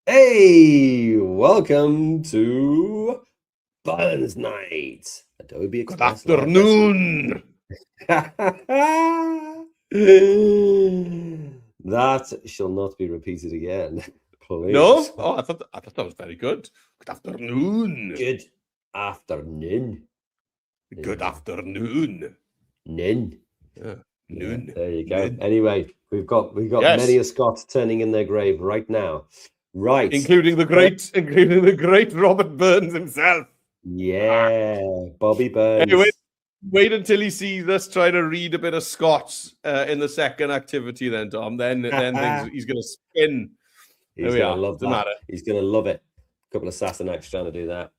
Hey, welcome to Burns Night, Adobe Good Express Live Lesson. afternoon. That shall not be repeated again, please. No? Oh, I thought that was very good. Good afternoon. Good afternoon. Good afternoon. Nin. Yeah. Yeah, Noon. there you go. Noon. Anyway, we've got many Yes. a Scot turning in their grave right now. Right. Including the great Robert Burns himself. Yeah, Bobby Hey, Burns. wait until he sees us trying to read a bit of Scots in the second activity, then, Tom. Then things he's gonna spin. There He's we going are. to love Doesn't that. matter. He's going to love it. A couple of Sassenachs trying to do that.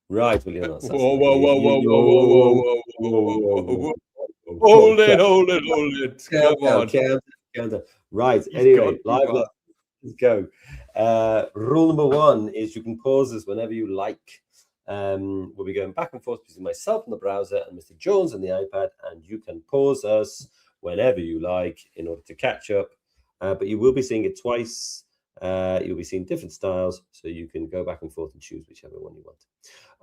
Right, well, you're not Whoa, Sassenach. whoa, whoa, whoa, whoa, whoa, whoa, Whoa, whoa, whoa, whoa, whoa, whoa, whoa, whoa. whoa, whoa. Hold it, hold it, hold it. Come on. Count. Right, He's anyway, gone too live, far. let's go. Rule number one is you can pause this whenever you like. We'll be going back and forth between myself on the browser and Mr. Jones on the iPad, and you can pause us whenever you like in order to catch up. But you will be seeing it twice. You'll be seeing different styles, so you can go back and forth and choose whichever one you want.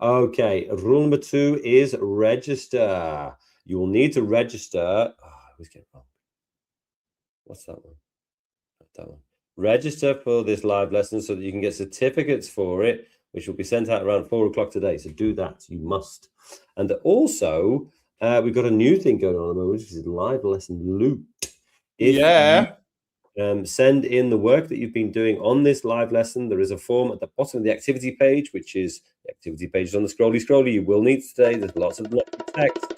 Okay, rule number two is register. You will need to register. Oh, I always get it wrong. What's that one? Not that one. Register for this live lesson so that you can get certificates for it, which will be sent out around 4 o'clock today. So do that. You must. And also, we've got a new thing going on at the moment, which is live lesson loot. If Yeah. you send in the work that you've been doing on this live lesson, there is a form at the bottom of the activity page, which is the activity page on the scrolly. You will need today. There's lots of text.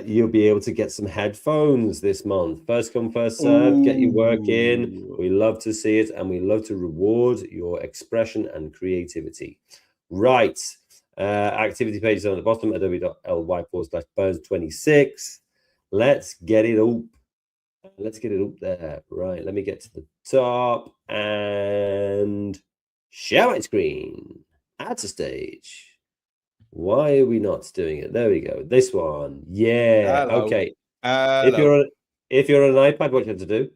You'll be able to get some headphones this month. First come, first served. Get your work in. We love to see it, and we love to reward your expression and creativity. Right. Activity page is on the bottom, adobe.ly/burns26. Let's get it up. Let's get it up there. Right, let me get to the top and share my screen. Add to stage. Why are we not doing it? There we go. This one. Yeah. Hello. Okay. Hello. If you're on an iPad, what you have to do?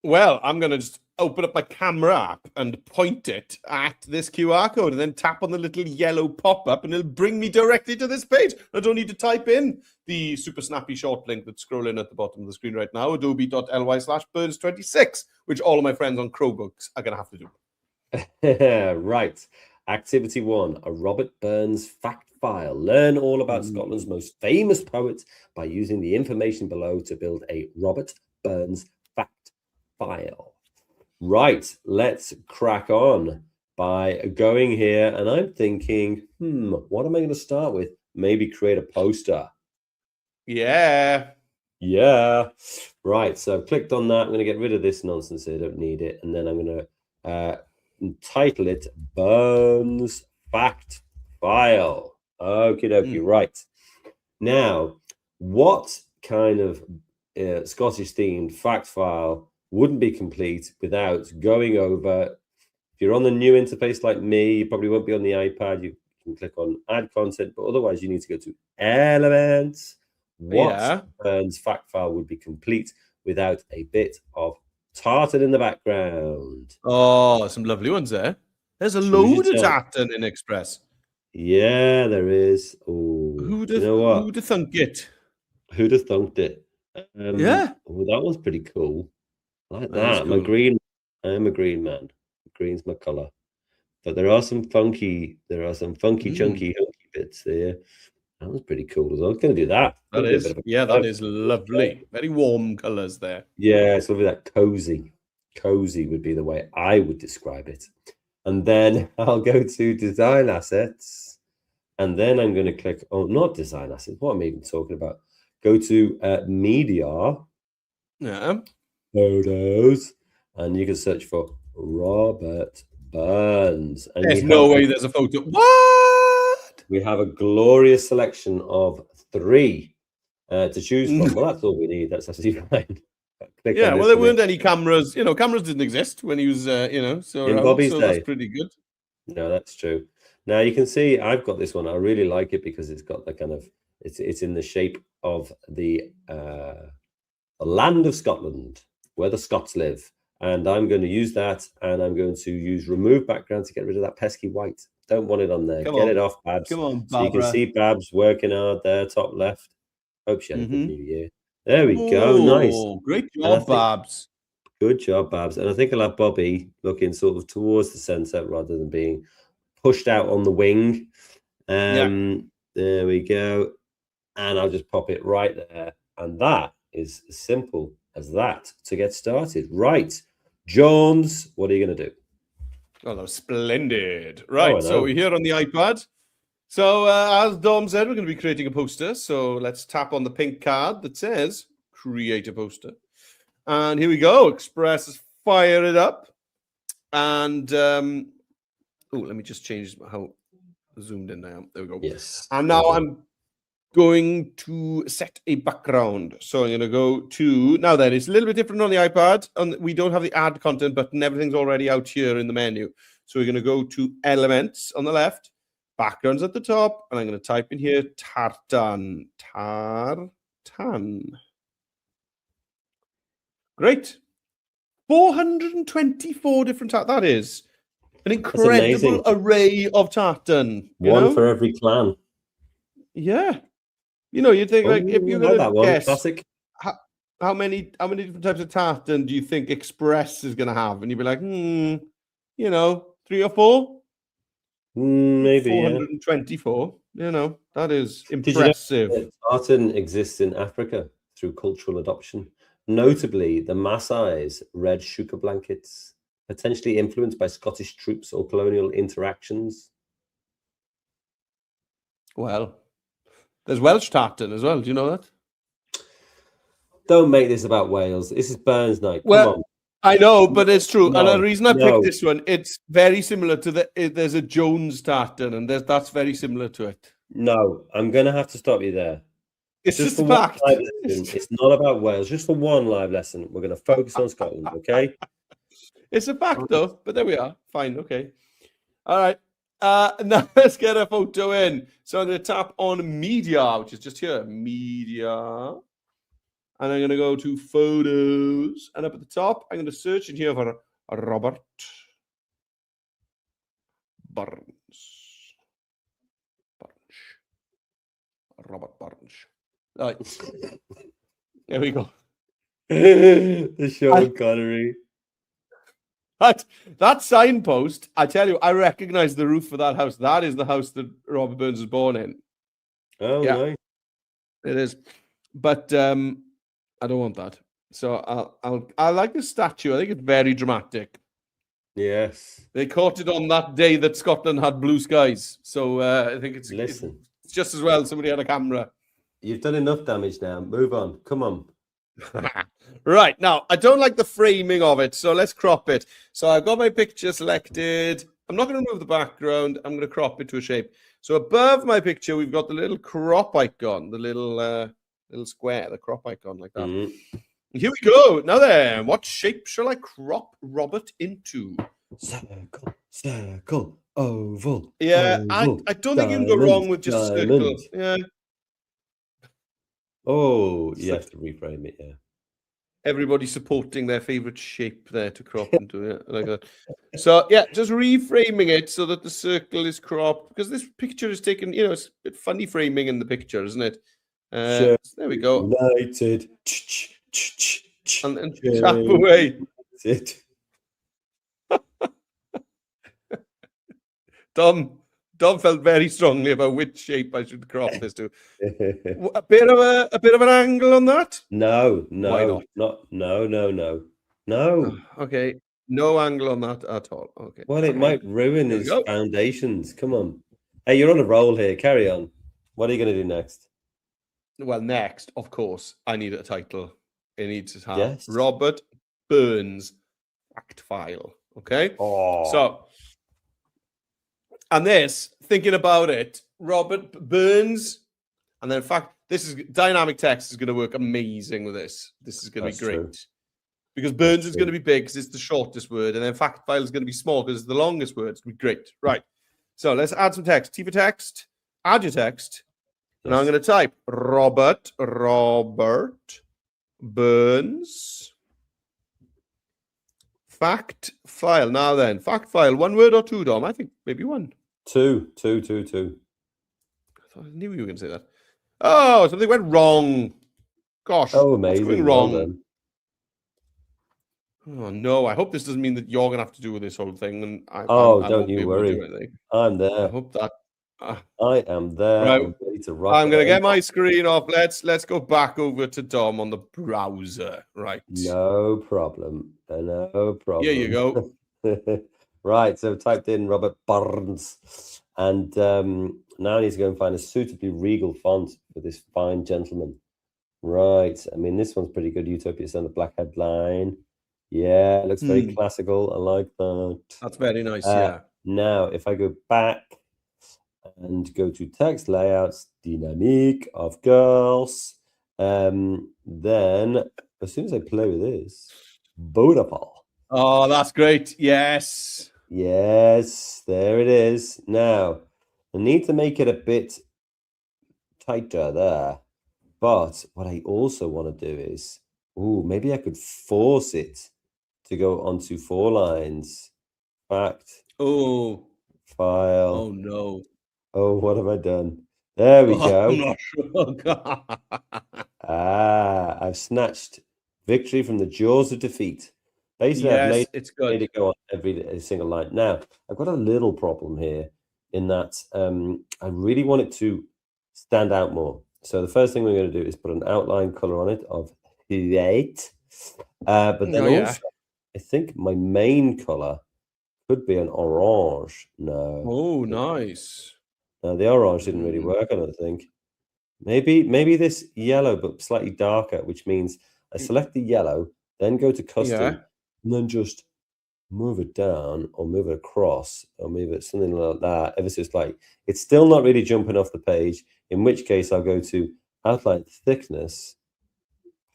Well, I'm going to just open up my camera app and point it at this QR code and then tap on the little yellow pop-up and it'll bring me directly to this page. I don't need to type in the super snappy short link that's scrolling at the bottom of the screen right now, adobe.ly/burns26, which all of my friends on Chromebooks are going to have to do. Right. Activity 1, a Robert Burns fact file. Learn all about Scotland's most famous poets by using the information below to build a Robert Burns fact file. Right, let's crack on by going here, and I'm thinking, what am I going to start with? Maybe create a poster. Yeah. Right, so I've clicked on that. I'm going to get rid of this nonsense here. I don't need it. And then I'm going to title it Burns Fact File. Okie dokie. Right. Now, what kind of Scottish themed fact file wouldn't be complete without going over? If you're on the new interface like me, you probably won't be on the iPad. You can click on add content, but otherwise you need to go to elements. What Burns fact file would be complete without a bit of tartan in the background? Oh, some lovely ones there. There's a load of tartan in Express. Yeah, there is. Oh, you know what? Who'd have thunk it? Who'd have thunked it? Yeah. Oh, that one's pretty cool. I like that. Cool. I am a green man. Green's my color. But there are some funky, chunky, hunky bits there. That was pretty cool as well. I was going to do that. That is lovely. Very warm colors there. Yeah, it's lovely. That cozy. Cozy would be the way I would describe it. And then I'll go to design assets. And then I'm going to click, not design assets. What am I even talking about? Go to media. Yeah. Photos. And you can search for Robert Burns. And there's no way there's a photo. What? We have a glorious selection of 3 to choose from. Well, that's all we need. That's actually fine. Yeah, well, there weren't any cameras. Cameras didn't exist when he was, so in Bobby's so day. that's pretty good. No, that's true. Now you can see I've got this one. I really like it because it's got the kind of it's in the shape of the the land of Scotland, where the Scots live. And I'm going to use that, and I'm going to use remove background to get rid of that pesky white. Don't want it on there. Get it off, Babs. Come on, so you can see Babs working hard there, top left. Hope she had a good New Year. There we go. Nice. Great job, Babs. Good job, Babs. And I think I'll have Bobby looking sort of towards the centre rather than being pushed out on the wing. There we go. And I'll just pop it right there. And that is as simple as that to get started. Right. Jones, what are you going to do? Oh, that was splendid. Right. So we're here on the iPad. So as Dom said, we're going to be creating a poster. So let's tap on the pink card that says create a poster. And here we go. Express has fired it up. And let me just change how zoomed in I am. There we go. Yes. And now I'm going to set a background. So I'm going to go to, now then, it's a little bit different on the iPad. We don't have the add content button. Everything's already out here in the menu. So we're going to go to elements on the left, backgrounds at the top, and I'm going to type in here tartan. Tartan. Great. 424 different tartan. That is an incredible array of tartan. One for every clan. Yeah. You'd think if you're going to guess classic. How many different types of tartan do you think Express is going to have? And you'd be like, 3 or 4? Maybe 424. That is impressive. Did you know tartan exists in Africa through cultural adoption? Notably, the Maasai's red shuka blankets, potentially influenced by Scottish troops or colonial interactions. Well, there's Welsh tartan as well. Do you know that? Don't make this about Wales. This is Burns night. Come on. I know, but it's true. And the reason I picked this one, it's very similar to there's a Jones tartan, and that's very similar to it. No, I'm going to have to stop you there. It's just a fact. It's not about Wales. Just for one live lesson, we're going to focus on Scotland, okay? It's a fact, though. But there we are. Fine. Okay. All right. Now let's get a photo in. So I'm going to tap on media, which is just here. Media. And I'm going to go to photos. And up at the top, I'm going to search in here for Robert Burns. Robert Burns. Right. There we go. The Sean Connery. That signpost, I tell you, I recognize the roof of that house. That is the house that Robert Burns was born in. Oh, yeah. Nice. It is. But I don't want that. So I like the statue. I think it's very dramatic. Yes. They caught it on that day that Scotland had blue skies. So I think it's just as well somebody had a camera. You've done enough damage now. Move on. Come on. Right. Now, I don't like the framing of it, so let's crop it. So I've got my picture selected. I'm not going to remove the background. I'm going to crop it to a shape. So above my picture, we've got the little crop icon, the little square, the crop icon like that. Mm-hmm. Here we go. Now then, what shape shall I crop Robert into? Circle, oval. Yeah, oval, I don't think you can go wrong with just a circle. Yeah. Oh, you have to reframe it, yeah. Everybody supporting their favorite shape there to crop into it like that. So yeah, just reframing it so that the circle is cropped because this picture is taken, it's a bit funny framing in the picture, isn't it? Sure. So there we go. United. And then tap away. That's it. Dom felt very strongly about which shape I should crop this to. A bit of an angle on that? No. Why not? No. Okay. No angle on that at all. Okay. Well, it might ruin his foundations. Come on. Hey, you're on a roll here. Carry on. What are you going to do next? Well, next, of course, I need a title. It needs to have Robert Burns fact file. Okay. Oh. So, and this, thinking about it, Robert Burns, and then in fact, this is dynamic text is going to work amazing with this. This is going to be great. True. Because Burns is going to be big because it's the shortest word, and then fact file is going to be small because it's the longest word. It's going to be great. Right. So let's add some text. T for text, add your text. And I'm going to type Robert Burns. Fact file. Now then, fact file. 1 word or 2, Dom? I think maybe 1. 2. I knew you were going to say that. Oh, something went wrong. Gosh, Oh, what's amazing. going Well wrong? done. Oh no! I hope this doesn't mean that you're going to have to do with this whole thing, and I Don't won't you be able worry. to do anything. I'm I there. hope that. I am there. Right. I'm ready to rock. I'm going to get my screen off. Let's go back over to Dom on the browser. Right. No problem. No problem. Here you go. Right. So I've typed in Robert Burns, and now I need to go and find a suitably regal font for this fine gentleman. Right. I mean, this one's pretty good. Utopia Sun, the black headline. Yeah, it looks very classical. I like that. That's very nice. Yeah. Now, if I go back and go to text layouts, dynamique, of course, then as soon as I play with this, beautiful. Oh, that's great. Yes. Yes, there it is. Now, I need to make it a bit tighter there. But what I also want to do is, maybe I could force it to go onto 4 lines. Fact. Oh. File. Oh no. Oh, what have I done? There we go. I'm not sure. I've snatched victory from the jaws of defeat. Basically, yes, I've made it go on every single line. Now, I've got a little problem here in that I really want it to stand out more. So the first thing we're going to do is put an outline color on it of white. But then also, I think my main color could be an orange. No. Oh, nice. No, the orange didn't really work, I don't think. Maybe this yellow, but slightly darker, which means I select the yellow, then go to custom, and then just move it down or move it across or move it something like that. Ever so it's still not really jumping off the page, in which case I'll go to outline thickness,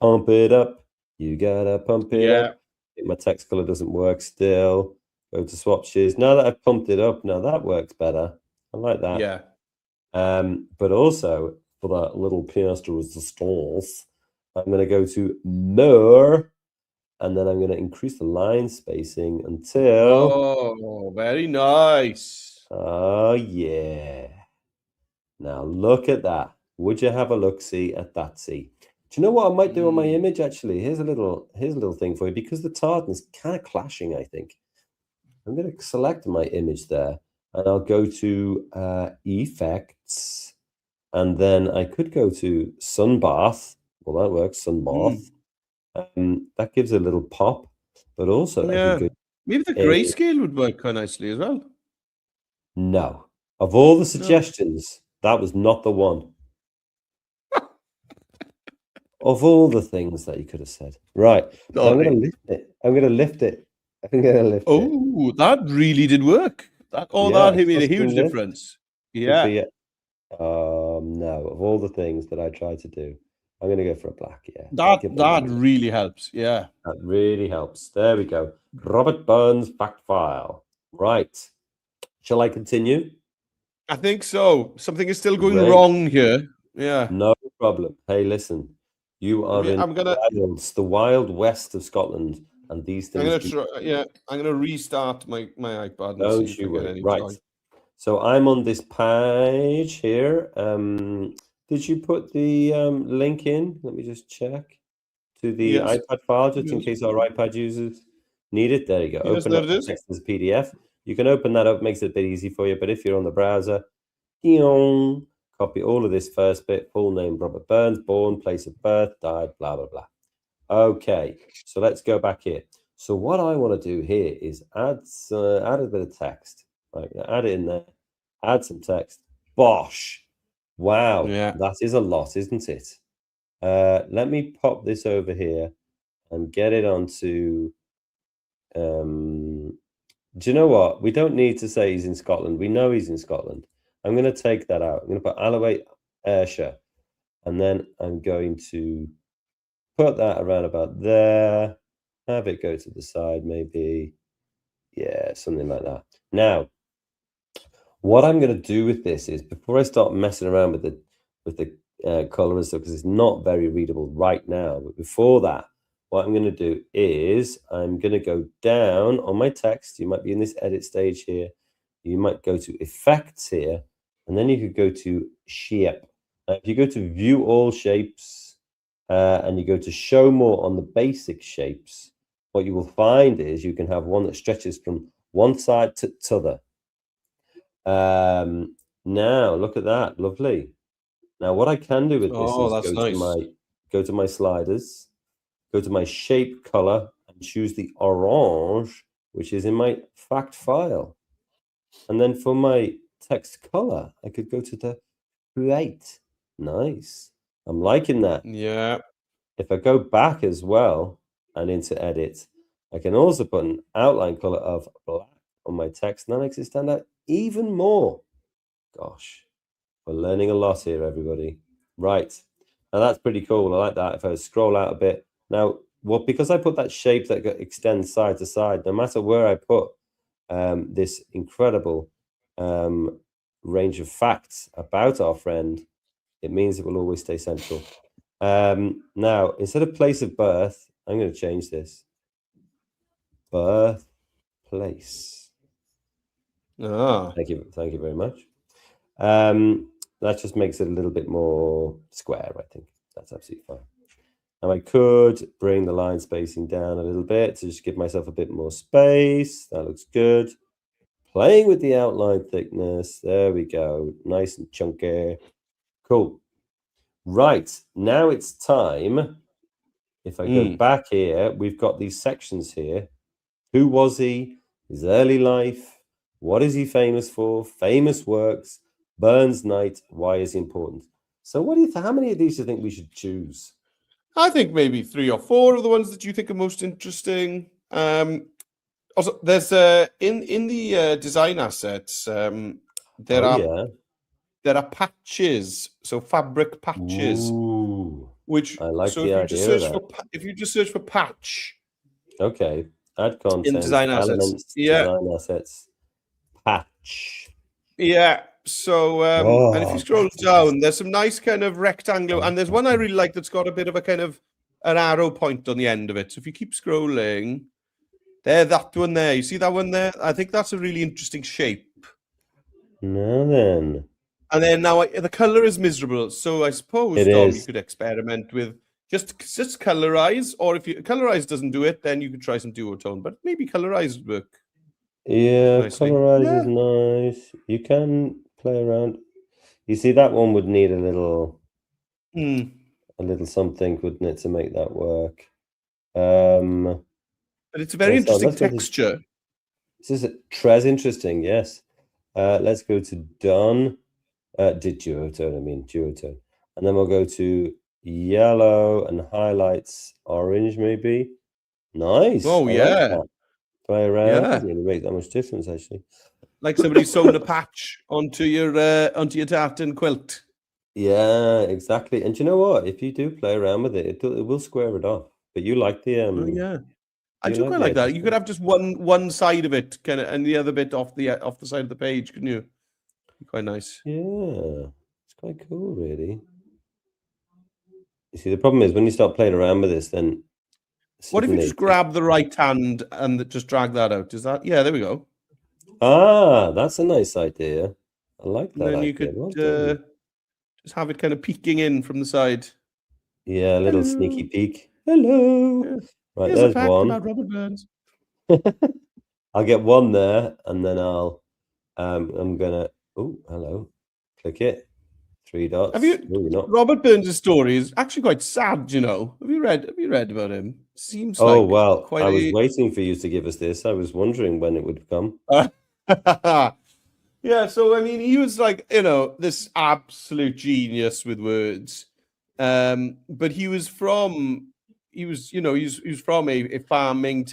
pump it up. You gotta pump it up. My text color doesn't work still. Go to swatches. Now that I've pumped it up, now that works better. I like that. Yeah. But also for that little pièce de résistance, I'm going to go to more, and then I'm going to increase the line spacing until. Oh, very nice. Oh yeah. Now look at that. Would you have a look-see at that? See. Do you know what I might do on my image? Actually, here's a little thing for you, because the tartan is kind of clashing. I think I'm going to select my image there, and I'll go to effects, and then I could go to sunbath. Well, that works. Sunbath. That gives a little pop, but also I could go. Maybe the grayscale would work quite nicely as well. No, of all the suggestions, that was not the one. Of all the things that you could have said. Right. So I'm going to lift it. I'm going to lift it. Oh, that really did work. That made a huge difference. Yeah. No, of all the things that I tried to do, I'm going to go for a black. Yeah. That really helps. Yeah. That really helps. There we go. Robert Burns fact file. Right. Shall I continue? I think so. Something is still going wrong here. Yeah. No problem. Hey, listen. You are the wild west of Scotland, and these things. I'm gonna restart my iPad. Don't you worry. Right. So I'm on this page here. Did you put the link in? Let me just check to the iPad file, just in case our iPad users need it. There you go. Yes, open up the text as a PDF. You can open that up. Makes it a bit easy for you. But if you're on the browser, copy all of this first bit. Full name, Robert Burns, born, place of birth, died, blah, blah, blah. Okay, so let's go back here. So what I want to do here is add a bit of text. Right, add it in there. Add some text. Bosh. Wow, that is a lot, isn't it? Let me pop this over here and get it onto... do you know what? We don't need to say he's in Scotland. We know he's in Scotland. I'm going to take that out. I'm going to put Alloway Ayrshire, and then I'm going to put that around about there. Have it go to the side, maybe. Yeah, something like that. Now, what I'm going to do with this is, before I start messing around with the color and stuff because it's not very readable right now. But before that, what I'm going to do is I'm going to go down on my text. You might be in this edit stage here. You might go to effects here, and then you could go to shape. If you go to view all shapes and you go to show more on the basic shapes, what you will find is you can have one that stretches from one side to the other. Now look at that, lovely. Now what I can do with this is that's nice. go to my sliders, go to my shape color, and choose the orange, which is in my fact file. And then for my text color, I could go to the create. Nice. I'm liking that. Yeah. If I go back as well and into edit, I can also put an outline color of black on my text, and that makes it stand out even more. Gosh, we're learning a lot here, everybody. Right. Now that's pretty cool. I like that. If I scroll out a bit. Now, because I put that shape that extends side to side, no matter where I put this incredible range of facts about our friend, it means it will always stay central. Now, instead of place of birth, I'm going to change this. Birthplace. Thank you very much. That just makes it a little bit more square, I think. That's absolutely fine. Now I could bring the line spacing down a little bit to just give myself a bit more space. That looks good. Playing with the outline thickness. There we go. Nice and chunky. Cool. Right. Now it's time. If I go back here, we've got these sections here. Who was he? His early life. What is he famous for? Famous works. Burns Night. Why is he important? So what do you how many of these do you think we should choose? I think maybe 3 or 4 of the ones that you think are most interesting. Also, there's in the design assets, there are patches, so fabric patches. Ooh, which I like so the idea of that. if you just search for patch, okay, add content, in design assets, elements, design assets, patch. Yeah. So, and if you scroll down, there's some nice kind of rectangular, and there's one I really like that's got a bit of a kind of an arrow point on the end of it. So if you keep scrolling, that one there, you see that one there? I think that's a really interesting shape. Now then. And then now the color is miserable. So I suppose, Dom, you could experiment with just colorize, or if you colorize doesn't do it, then you could try some duotone, but maybe colorize would work. Yeah, colorize is nice. You can play around. You see, that one would need a little something, wouldn't it, to make that work? But it's a very interesting texture. This is Trez interesting, yes. Let's go to done. Duotone. And then we'll go to yellow and highlights orange, maybe. Nice. Oh, yeah. Like play around. It doesn't really make that much difference, actually. Like somebody sewn a patch onto your tartan quilt. Yeah, exactly. And you know what? If you do play around with it, it will square it off. But you like the I do quite like that. You could have just one side of it, kind of, and the other bit off the side of the page, couldn't you? Quite nice. Yeah, it's quite cool, really. You see, the problem is when you start playing around with this, then what if you just grab the right hand and just drag that out? Is that there we go? Ah, that's a nice idea. I like that. And then you could just have it kind of peeking in from the side. Yeah, a little sneaky peek. Hello. Yeah. Right, Here's there's a fact one. about Robert Burns. I'll get one there, and then I'll I'm gonna hello. Click it. 3 dots. Have you Robert Burns' story is actually quite sad, you know. Have you read about him? Seems like quite I was waiting for you to give us this. I was wondering when it would come. Yeah, so I mean, he was like, this absolute genius with words. But he was from a farming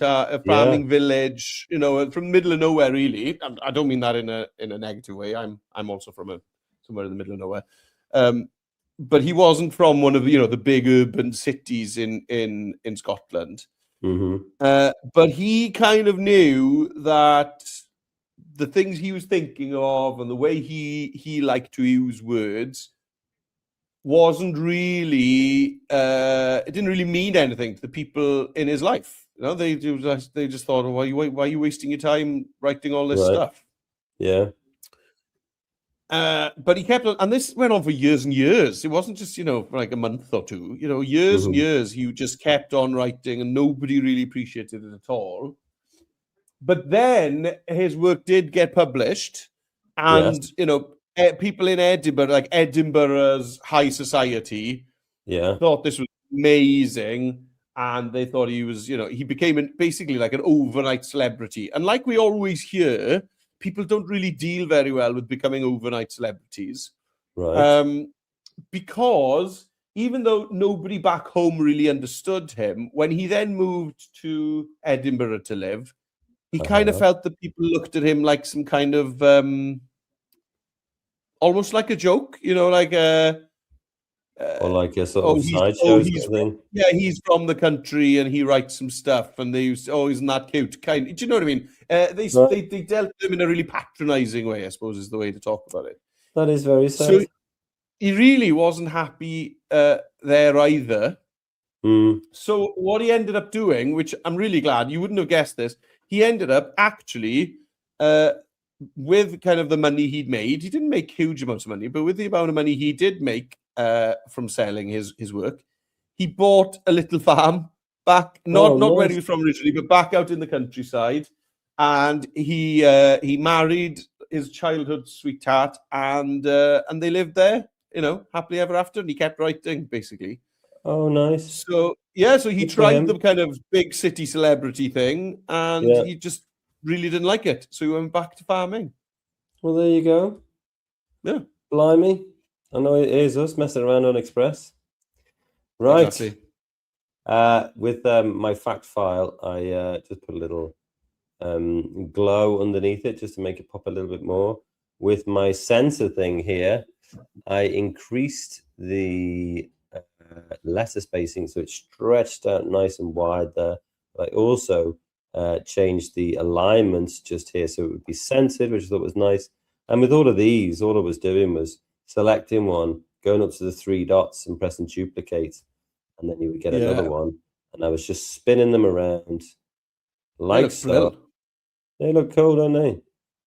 village, from the middle of nowhere, really. I don't mean that in a negative way. I'm also from somewhere in the middle of nowhere. But he wasn't from one of the big urban cities in Scotland. Mm-hmm. But he kind of knew that the things he was thinking of and the way he liked to use words wasn't really, it didn't really mean anything to the people in his life. You know, they just thought, why are you wasting your time writing all this Right. stuff? Yeah. But he kept on, and this went on for years and years. It wasn't just, for like a month or two, years and Mhm. years. He just kept on writing, and nobody really appreciated it at all. But then his work did get published, and Yes. people in Edinburgh, like Edinburgh's high society, Yeah. thought this was amazing, and they thought he was, he became basically like an overnight celebrity. And like we always hear, people don't really deal very well with becoming overnight celebrities, Right. because even though nobody back home really understood him, when he then moved to Edinburgh to live, he kind of Uh-huh. felt that people looked at him like some kind of almost like a joke, like Or like a sort oh, of sideshow sort of thing. he's from the country and he writes some stuff, and they used, oh, isn't that cute? Kind, do you know what I mean? Right. They dealt with him in a really patronizing way, I suppose, is the way to talk about it. That is very So sad. he really wasn't happy there either. Mm. So what he ended up doing, which I'm really glad, you wouldn't have guessed this, he ended up actually with kind of the money he'd made. He didn't make huge amounts of money, but with the amount of money he did make from selling his work, he bought a little farm back, Oh, not where he nice. was from originally, but back out in the countryside. And he married his childhood sweetheart, and they lived there, happily ever after. And he kept writing, basically. Oh, nice. So yeah, so he Good for tried the him. kind of big city celebrity thing, and Yeah. he just really didn't like it. So he went back to farming. Well, there you go. Yeah, Blimey. I know it is us messing around on Express. Right. exactly. With my fact file, I just put a little glow underneath it just to make it pop a little bit more. With my sensor thing here, I increased the letter spacing so it stretched out nice and wide there. But I also changed the alignments just here so it would be centered, which I thought was nice. And with all of these, all I was doing was selecting one, going up to the 3 dots and pressing duplicate, and then you would get another one. And I was just spinning them around like so. Brilliant. They look cool, don't they?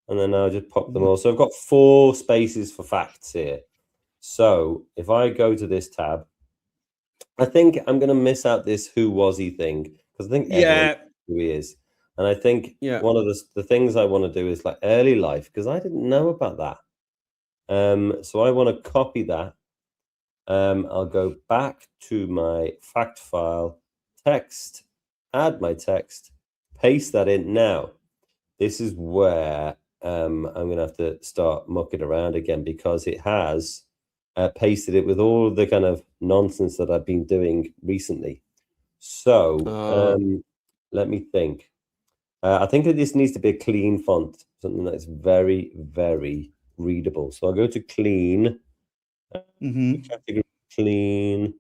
And then I'll just pop them all. So I've got 4 spaces for facts here. So if I go to this tab, I think I'm going to miss out this who was he thing, because I think everyone knows who he is. And I think one of the things I want to do is like early life, because I didn't know about that. So I want to copy that. I'll go back to my fact file, text, add my text, paste that in. Now, this is where I'm going to have to start mucking around again, because it has pasted it with all of the kind of nonsense that I've been doing recently. So let me think. I think that this needs to be a clean font, something that's very, very readable. So I'll go to clean. Category clean.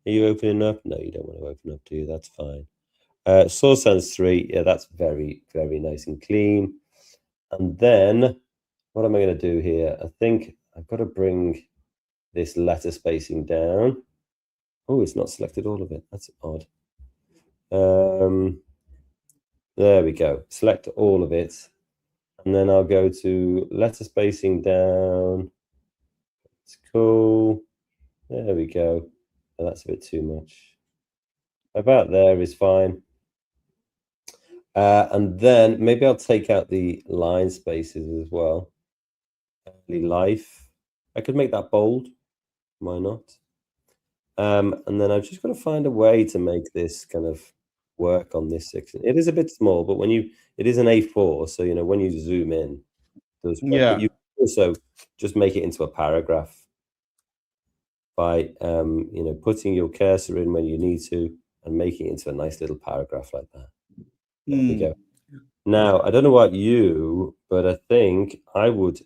Are you opening up? No, you don't want to open up, do you? That's fine. Source Sans 3. Yeah, that's very, very nice and clean. And then what am I going to do here? I think I've got to bring this letter spacing down. Oh, it's not selected all of it. That's odd. There we go. Select all of it. And then I'll go to letter spacing down. It's cool. There we go. Oh, that's a bit too much. About there is fine. And then maybe I'll take out the line spaces as well. Early life. I could make that bold. Why not? And then I've just got to find a way to make this kind of work on this section. It is a bit small, but it is an A4, so when you zoom in, it does work. But you can also just make it into a paragraph by putting your cursor in when you need to and making it into a nice little paragraph like that. There we go. Now, I don't know about you, but I think I would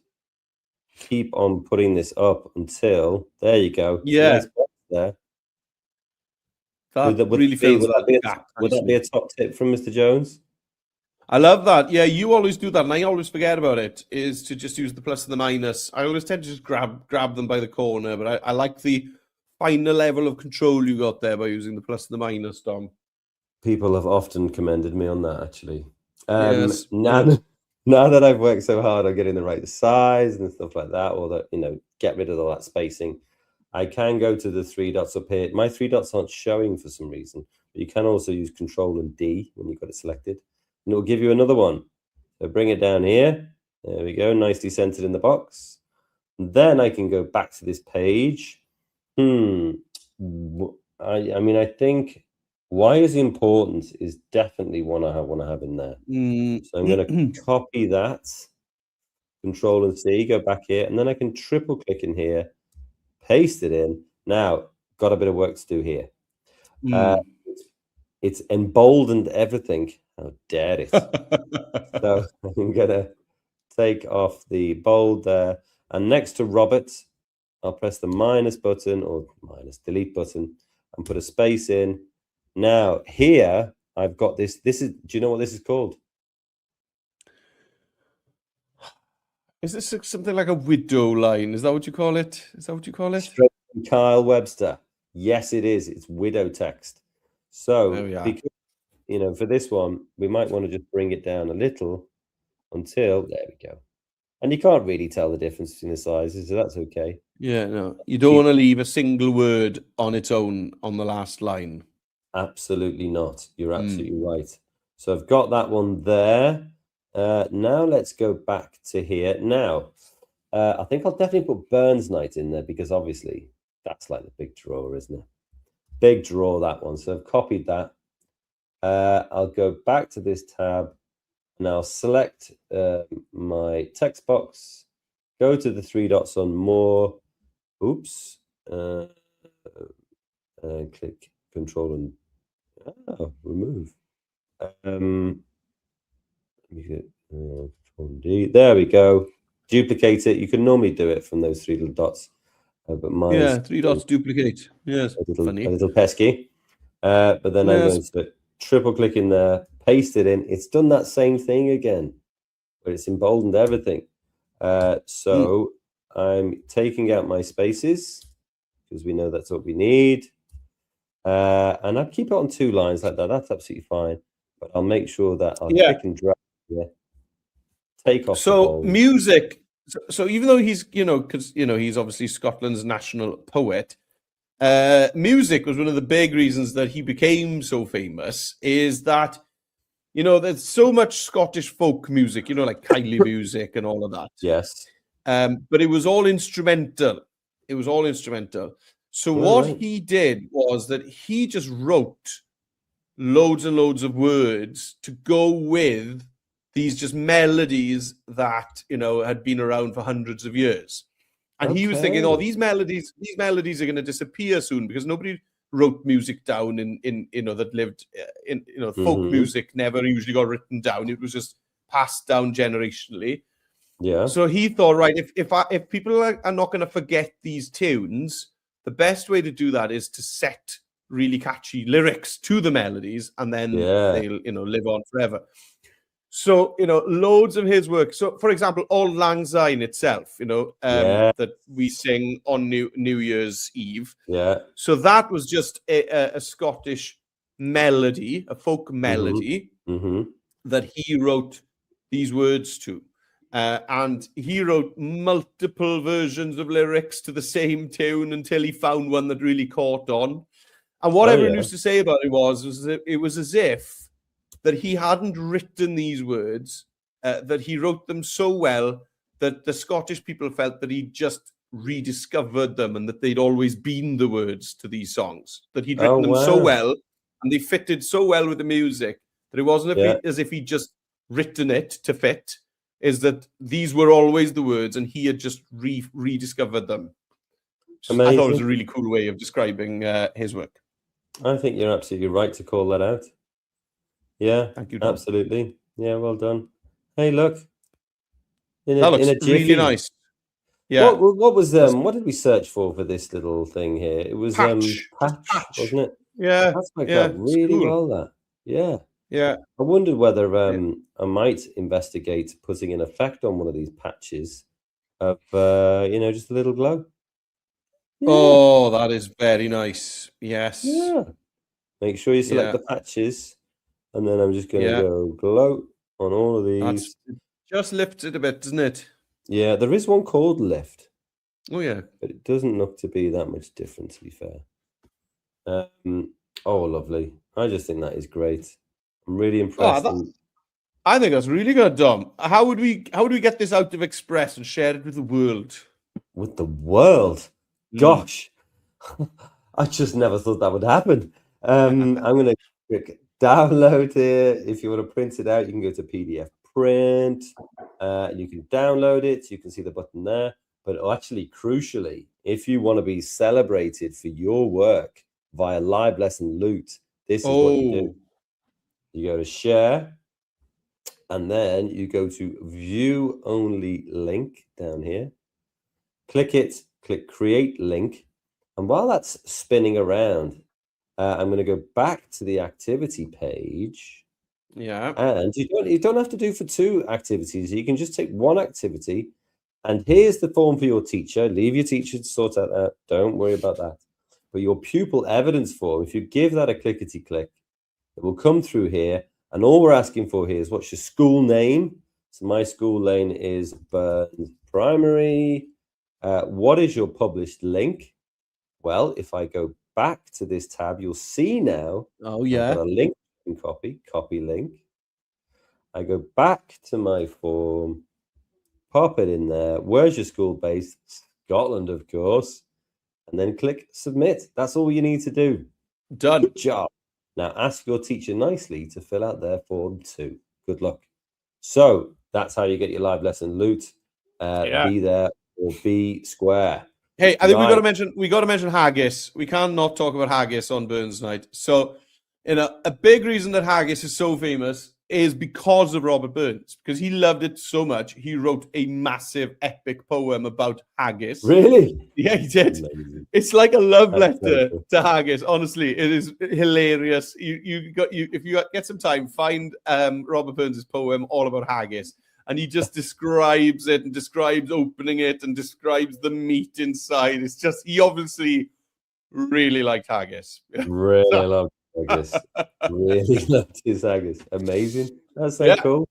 keep on putting this up until there you go. Yeah. Nice box there. Would that be a top tip from Mr. Jones? I love that. Yeah, you always do that, and I always forget about it, is to just use the plus and the minus. I always tend to just grab them by the corner, but I like the finer level of control you got there by using the plus and the minus, Dom. People have often commended me on that, actually. Yes. Now that I've worked so hard on getting the right size and stuff like that, or that, get rid of all that spacing, I can go to the 3 dots up here. My 3 dots aren't showing for some reason, but you can also use Control and D when you've got it selected, and it will give you another one. So bring it down here. There we go, nicely centered in the box. And then I can go back to this page. I think why is important is definitely one I want to have in there. So I'm going to copy that, Control and C, go back here, and then I can triple click in here, paste it in. Now, got a bit of work to do here. It's emboldened everything. How dare it? So I'm going to take off the bold there, and next to Robert, I'll press the minus button or minus delete button and put a space in. Now here I've got this. Do you know what this is called? Is this something like a widow line? Is that what you call it? Straight from Kyle Webster. Yes, it is. It's widow text. So because, for this one, we might want to just bring it down a little until there we go. And you can't really tell the difference between the sizes, so that's okay. Yeah, no. You don't want to leave a single word on its own on the last line. Absolutely not. You're absolutely right. So I've got that one there. Now let's go back to here. Now, I think I'll definitely put Burns Night in there because obviously that's like the big draw, isn't it? Big draw, that one. So I've copied that. I'll go back to this tab and I'll select my text box, go to the 3 dots on more. Oops. And click Control and remove. Let me get Control and D. There we go. Duplicate it. You can normally do it from those 3 little dots, but mine 3 dots duplicate. Yes, a little pesky. But then I'm going to triple click in there, paste it in. It's done that same thing again, but it's emboldened everything. So I'm taking out my spaces because we know that's what we need. And I'll keep it on 2 lines like that. That's absolutely fine. But I'll make sure that I'll click and drag here. Take off. So music. So even though he's, because he's obviously Scotland's national poet, music was one of the big reasons that he became so famous. Is that there's so much Scottish folk music, like Kylie music and all of that. Yes. But it was all instrumental. So what he did was that he just wrote loads and loads of words to go with these just melodies that, had been around for hundreds of years. And he was thinking, these melodies are going to disappear soon because nobody wrote music down that lived in, folk music never usually got written down. It was just passed down generationally. Yeah. So he thought, right, if people are not going to forget these tunes, the best way to do that is to set really catchy lyrics to the melodies, and then they'll, live on forever. So, loads of his work. So, for example, Auld Lang Syne itself, that we sing on New Year's Eve. Yeah. So that was just a Scottish melody, a folk melody that he wrote these words to. And he wrote multiple versions of lyrics to the same tune until he found one that really caught on. And what everyone used to say about it was that it was as if that he hadn't written these words, that he wrote them so well that the Scottish people felt that he just rediscovered them and that they'd always been the words to these songs, that he'd written them so well and they fitted so well with the music that it wasn't as if he'd just written it to fit. Is that these were always the words and he had just rediscovered them. Amazing. I thought it was a really cool way of describing his work. I think you're absolutely right to call that out. Yeah, thank you, absolutely. Yeah, well done. Hey, look. That looks really nice. Yeah. What was what did we search for this little thing here? It was patch, wasn't it? Yeah. That's worked out really well. That. Yeah. Yeah. I wondered whether I might investigate putting an effect on one of these patches of just a little glow. Oh, that is very nice. Yes. Yeah. Make sure you select Yeah. the patches, and then I'm just going to Yeah. go gloat on all of these. Just lifts it a bit, doesn't it? Yeah, there is one called lift, Oh, yeah. but it doesn't look to be that much different, to be fair. Oh, lovely. I just think that is great. I'm really impressed. I think that's really good, Dom. How would we get this out of Express and share it with the world? With the world? Gosh, I just never thought that would happen. I'm going to click download here. If you want to print it out, you can go to PDF print. You can download it. You can see the button there. But actually, crucially, if you want to be celebrated for your work via live lesson loot, this is what you do. You go to share, and then you go to view only link down here. Click it, click create link. And while that's spinning around, I'm going to go back to the activity page. Yeah. And you don't have to do for 2 activities. You can just take 1 activity. And here's the form for your teacher. Leave your teacher to sort out that. Don't worry about that. But your pupil evidence form, if you give that a clickety-click, it will come through here. And all we're asking for here is what's your school name? So my school name is Burns Primary. What is your published link? Well, if I go back to this tab, you'll see now. Oh, yeah. I've got a link and copy link. I go back to my form, pop it in there. Where's your school based? Scotland, of course. And then click submit. That's all you need to do. Done. Good job. Now ask your teacher nicely to fill out their form too. Good luck. So that's how you get your live lesson loot. Be there or be square. Hey, I think we got to mention haggis. We can't not talk about haggis on Burns Night. So, a big reason that haggis is so famous is because of Robert Burns, because he loved it so much. He wrote a massive epic poem about haggis. Really? Yeah, he did. Amazing. It's like a love letter to haggis. Honestly, it is hilarious. If you get some time, find Robert Burns' poem all about haggis. And he just describes it and describes opening it and describes the meat inside. It's just, he obviously really liked haggis. Really loved haggis. Really loved his haggis. Amazing. That's so cool.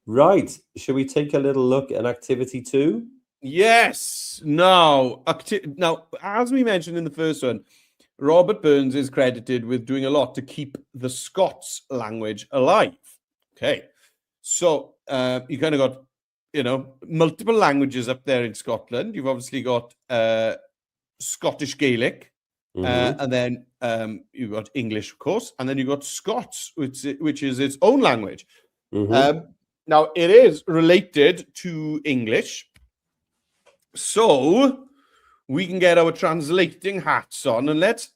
Right. Should we take a little look at activity 2? Yes. Now, as we mentioned in the first one, Robert Burns is credited with doing a lot to keep the Scots language alive. Okay. So you kind of got, multiple languages up there in Scotland. You've obviously got Scottish Gaelic, and then you've got English, of course, and then you've got Scots, which is its own language. Now, it is related to English, so we can get our translating hats on, and let's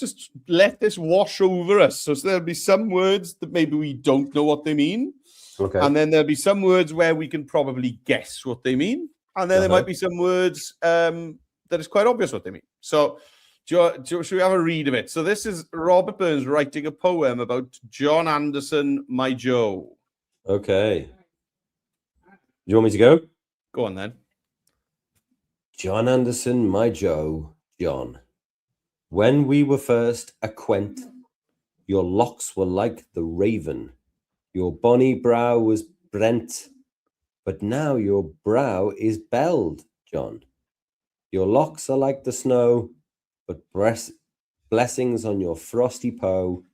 just let this wash over us. So there'll be some words that maybe we don't know what they mean. Okay. And then there'll be some words where we can probably guess what they mean. And then there might be some words that is quite obvious what they mean. So should we have a read of it? So this is Robert Burns writing a poem about John Anderson, my Joe. Okay. Do you want me to go? Go on then. John Anderson, my Joe, John. When we were first acquaint, your locks were like the raven. Your bonny brow was brent, but now your brow is belled, John. Your locks are like the snow, but blessings on your frosty poe,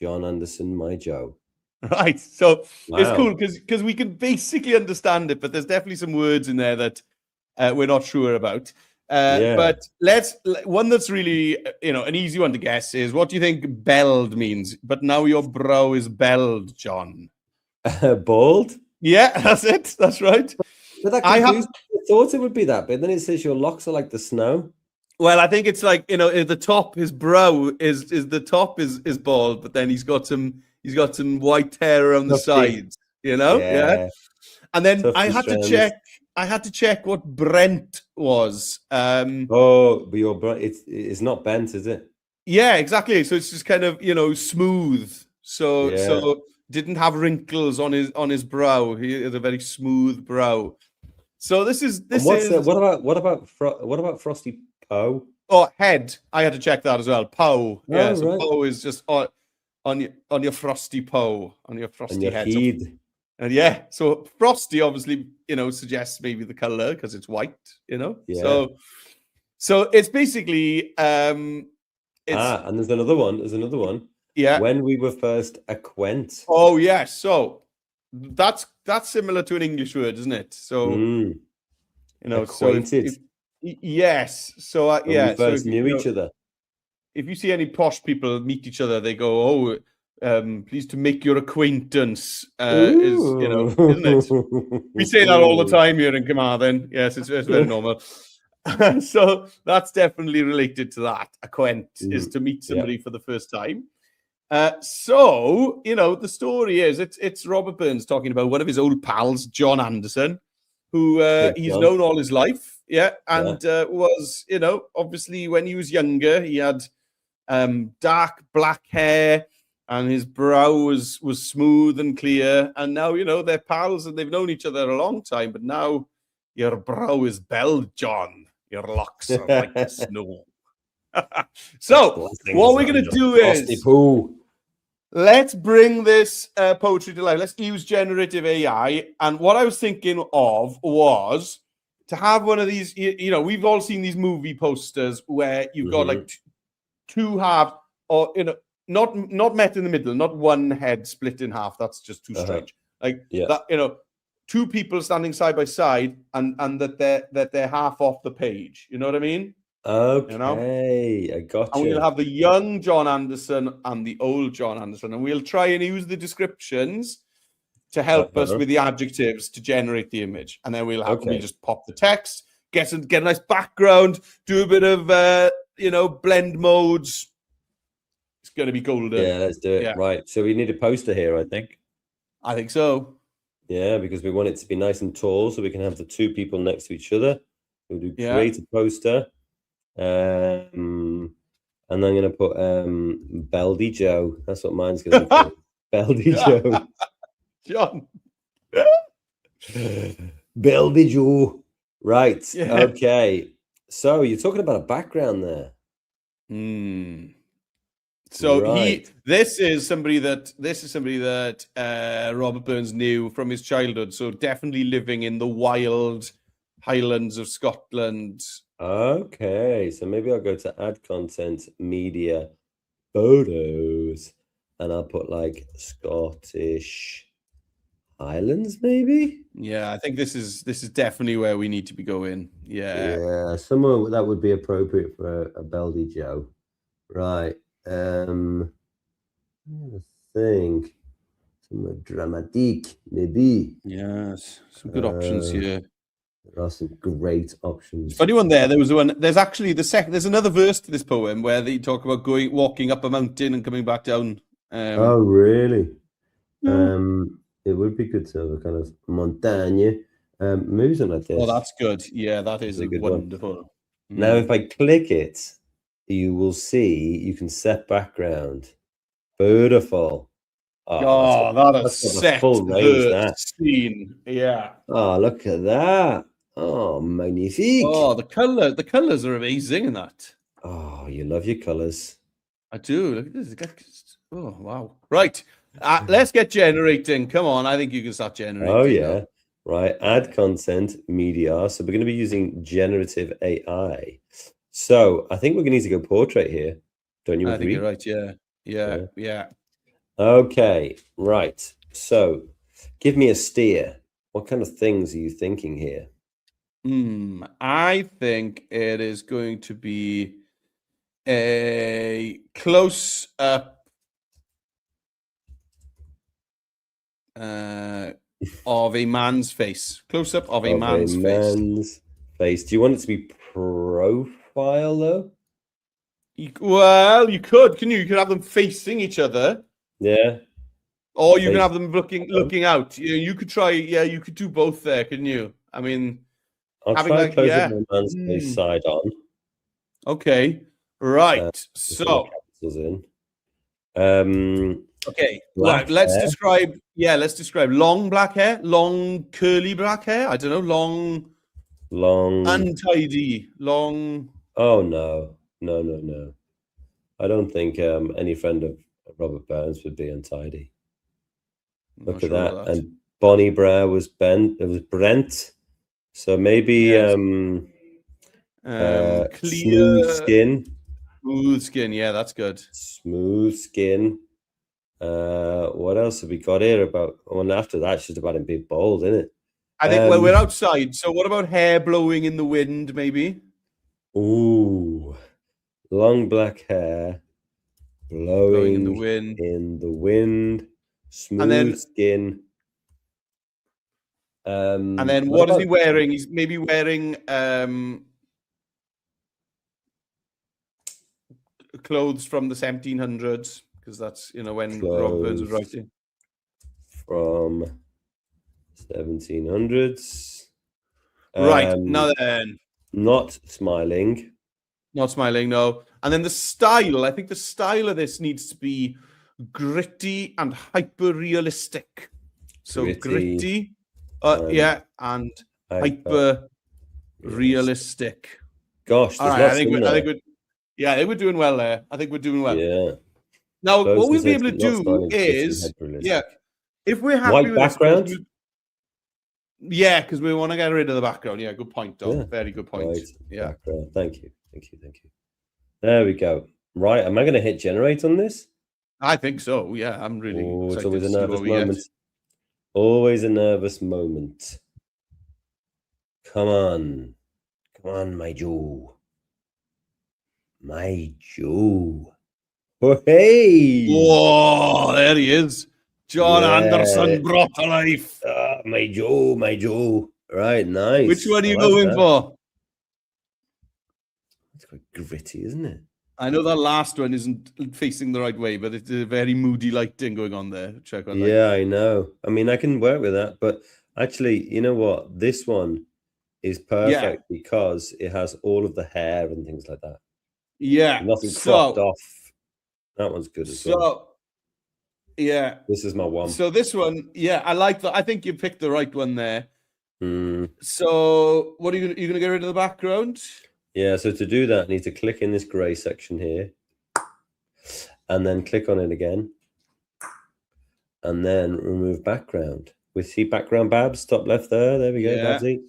John Anderson, my Joe. Right, so it's cool because we can basically understand it, but there's definitely some words in there that we're not sure about. But one that's really, an easy one to guess is, what do you think belled means? But now your brow is belled, John. Bald? Yeah, that's it. That's right. But that I thought it would be that, but then it says your locks are like the snow. Well, I think it's like, at the top, his brow is the top is bald, but then he's got some white hair on the sides, Yeah. And then I had to check what Brent was. But your it's not bent, is it? Yeah, exactly. So it's just kind of, smooth. So didn't have wrinkles on his brow. He had a very smooth brow. So this is what about frosty Poe. Oh, head. I had to check that as well. Poe. Yeah, so right. Poe is just on your frosty Poe, on your And frosty your head. So, head. and yeah, so frosty obviously, suggests maybe the color because it's white, Yeah. So it's basically it's and there's another one. yeah. When we were first acquaint. Oh yes, so that's similar to an English word, isn't it? So Acquainted. so yes, so When we so first knew each other. if you see any posh people meet each other, they go, "Oh, pleased to make your acquaintance." Isn't it? We say that all the time here in Carmarthen. Yes, it's very normal. So that's definitely related to that. Acquaint is to meet somebody for the first time. So the story is it's Robert Burns talking about one of his old pals, John Anderson, who he's known all his life. Yeah, and was obviously when he was younger, he had dark black hair, and his brow was smooth and clear. And now they're pals and they've known each other a long time. But now your brow is belled, John. Your locks are like the snow. So what we're going to do is let's bring this poetry to life. Let's use generative AI. And what I was thinking of was to have one of these. We've all seen these movie posters where you've got like two halves, or not met in the middle, not one head split in half. That's just too strange. Like that, two people standing side by side, and that they're half off the page. You know what I mean? Okay, I got you. And we'll have the young John Anderson and the old John Anderson, and we'll try and use the descriptions to help us with the adjectives to generate the image, and then we'll just pop the text, get a nice background, do a bit of blend modes. It's going to be golden. Yeah, let's do it. Yeah. Right. So we need a poster here, I think. I think so. Yeah, because we want it to be nice and tall so we can have the two people next to each other. We'll do create a poster. And I'm going to put Beldy Joe. That's what mine's going to be called. Beldy Joe. John. Beldy Joe. Right. Yeah. Okay. So you're talking about a background there. So this is somebody that Robert Burns knew from his childhood. So definitely living in the wild Highlands of Scotland. Okay, so maybe I'll go to add content, media, photos, and I'll put like Scottish Highlands, maybe. Yeah, I think this is definitely where we need to be going. Yeah, somewhere that would be appropriate for a Beldy Joe, right? I think somewhere dramatic, maybe. Yes, some good options here. There are some great options. Funny one there. There was one. There's actually there's another verse to this poem where they talk about walking up a mountain and coming back down. Oh, really? It would be good to have a kind of montagne. Maybe something like this. Oh, that's good. Yeah, that is a wonderful. Now, if I click it, you will see you can set background. Beautiful. That is set full range, that scene. Yeah. Oh, look at that. Oh, magnifique. Oh, the colors are amazing in that. Oh, you love your colors. I do. Look at this. Oh, wow. Right. Let's get generating. Come on. I think you can start generating. Oh, yeah. Now. Right. Add content, media. So we're going to be using generative AI. So I think we're going to need to go portrait here. Don't you agree? I think you're right. Yeah. Okay. Right. So give me a steer. What kind of things are you thinking here? I think it is going to be a close up of a man's face. Close up of a man's face. Do you want it to be profile though? You could. Can you? You could have them facing each other. Yeah. Or you can have them looking out. You could try. Yeah, you could do both there, couldn't you? I mean, I'll try close up my man's face side on. Okay. Right. So. Okay. Let's describe. Yeah, let's describe long black hair, long curly black hair. I don't know, long, untidy, long. Oh no. I don't think any friend of Robert Burns would be untidy. I'm Look not at sure that. about that. And Bonnie Brow was bent. It was Brent. So maybe Yes. smooth Clear, skin. smooth skin. Yeah, that's good. Smooth skin. What else have we got here about? Well, after that, it's just about him being bold, isn't it? I think. Well, we're outside. So what about hair blowing in the wind? Maybe. Ooh, long black hair, blowing in the wind. smooth skin. And then what is he wearing? He's maybe wearing clothes from the 1700s, because that's, you know, when Robert Burns was writing. From 1700s. Right, now then. Not smiling. Not smiling, no. And then the style, I think the style of this needs to be gritty and hyper-realistic. So gritty, yeah, and hyper-realistic. Gosh, there's lots in there. I think we're doing well there. I think we're doing well. Yeah. Now, what we'll be able to do is, if we're happy white with background. This, because we want to get rid of the background. Yeah, good point, Dom. Yeah. Very good point. Right. Yeah. Background. Thank you. There we go. Right. Am I going to hit generate on this? I think so. Yeah, I'm really excited. It's always a nervous moment. Always a nervous moment. Come on, my Joe. Oh, hey! Whoa, there he is. John Anderson brought to life. My Joe. Right, nice. Which one are you going for? It's quite gritty, isn't it? I know that last one isn't facing the right way, but it's a very moody lighting going on there. Check on. Yeah, I know. I mean, I can work with that, but actually, you know what? This one is perfect because it has all of the hair and things like that. Yeah. Nothing cropped off. That one's good as well. Yeah. This is my one. So this one, I like that. I think you picked the right one there. Mm. So what are you going to get rid of the background? Yeah, so to do that, I need to click in this grey section here and then click on it again and then remove background. We see background Babs, top left there. There we go, Babsy.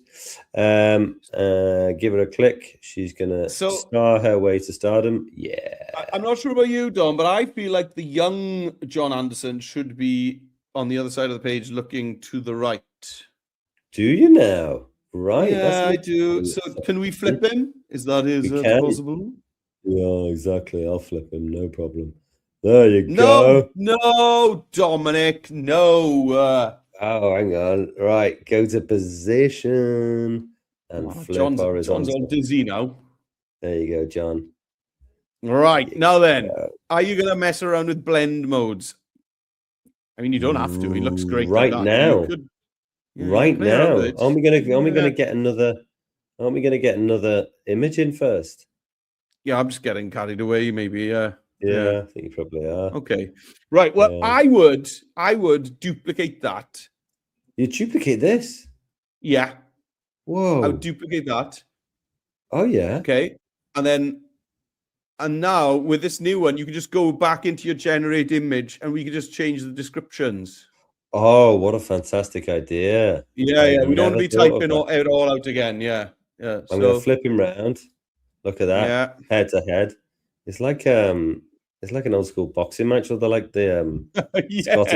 Give her a click. She's going to star her way to stardom. Yeah. I'm not sure about you, Dom, but I feel like the young John Anderson should be on the other side of the page looking to the right. Do you now? Right. Yeah, I do. So can we flip him? Is that possible? Yeah, exactly. I'll flip him. No problem. There you go. No, Dominic. No. Oh, hang on. Right. Go to position and flip horizontal. John's all dizzy now. There you go, John. Right. Now then, are you going to mess around with blend modes? I mean, you don't have to. He looks great right like now. Right now, aren't we gonna get another image in first? Yeah, I'm just getting carried away. Maybe, yeah. I think you probably are. Okay, right. Well, I would duplicate that. You duplicate this? Yeah. Whoa. I would duplicate that. Oh yeah. Okay, and now with this new one, you can just go back into your generate image, and we can just change the descriptions. Oh, what a fantastic idea. Yeah. We don't want to be typing it all out again. Yeah. I'm going to flip him round. Look at that. Yeah. Head to head. It's like an old school boxing match, or they're like the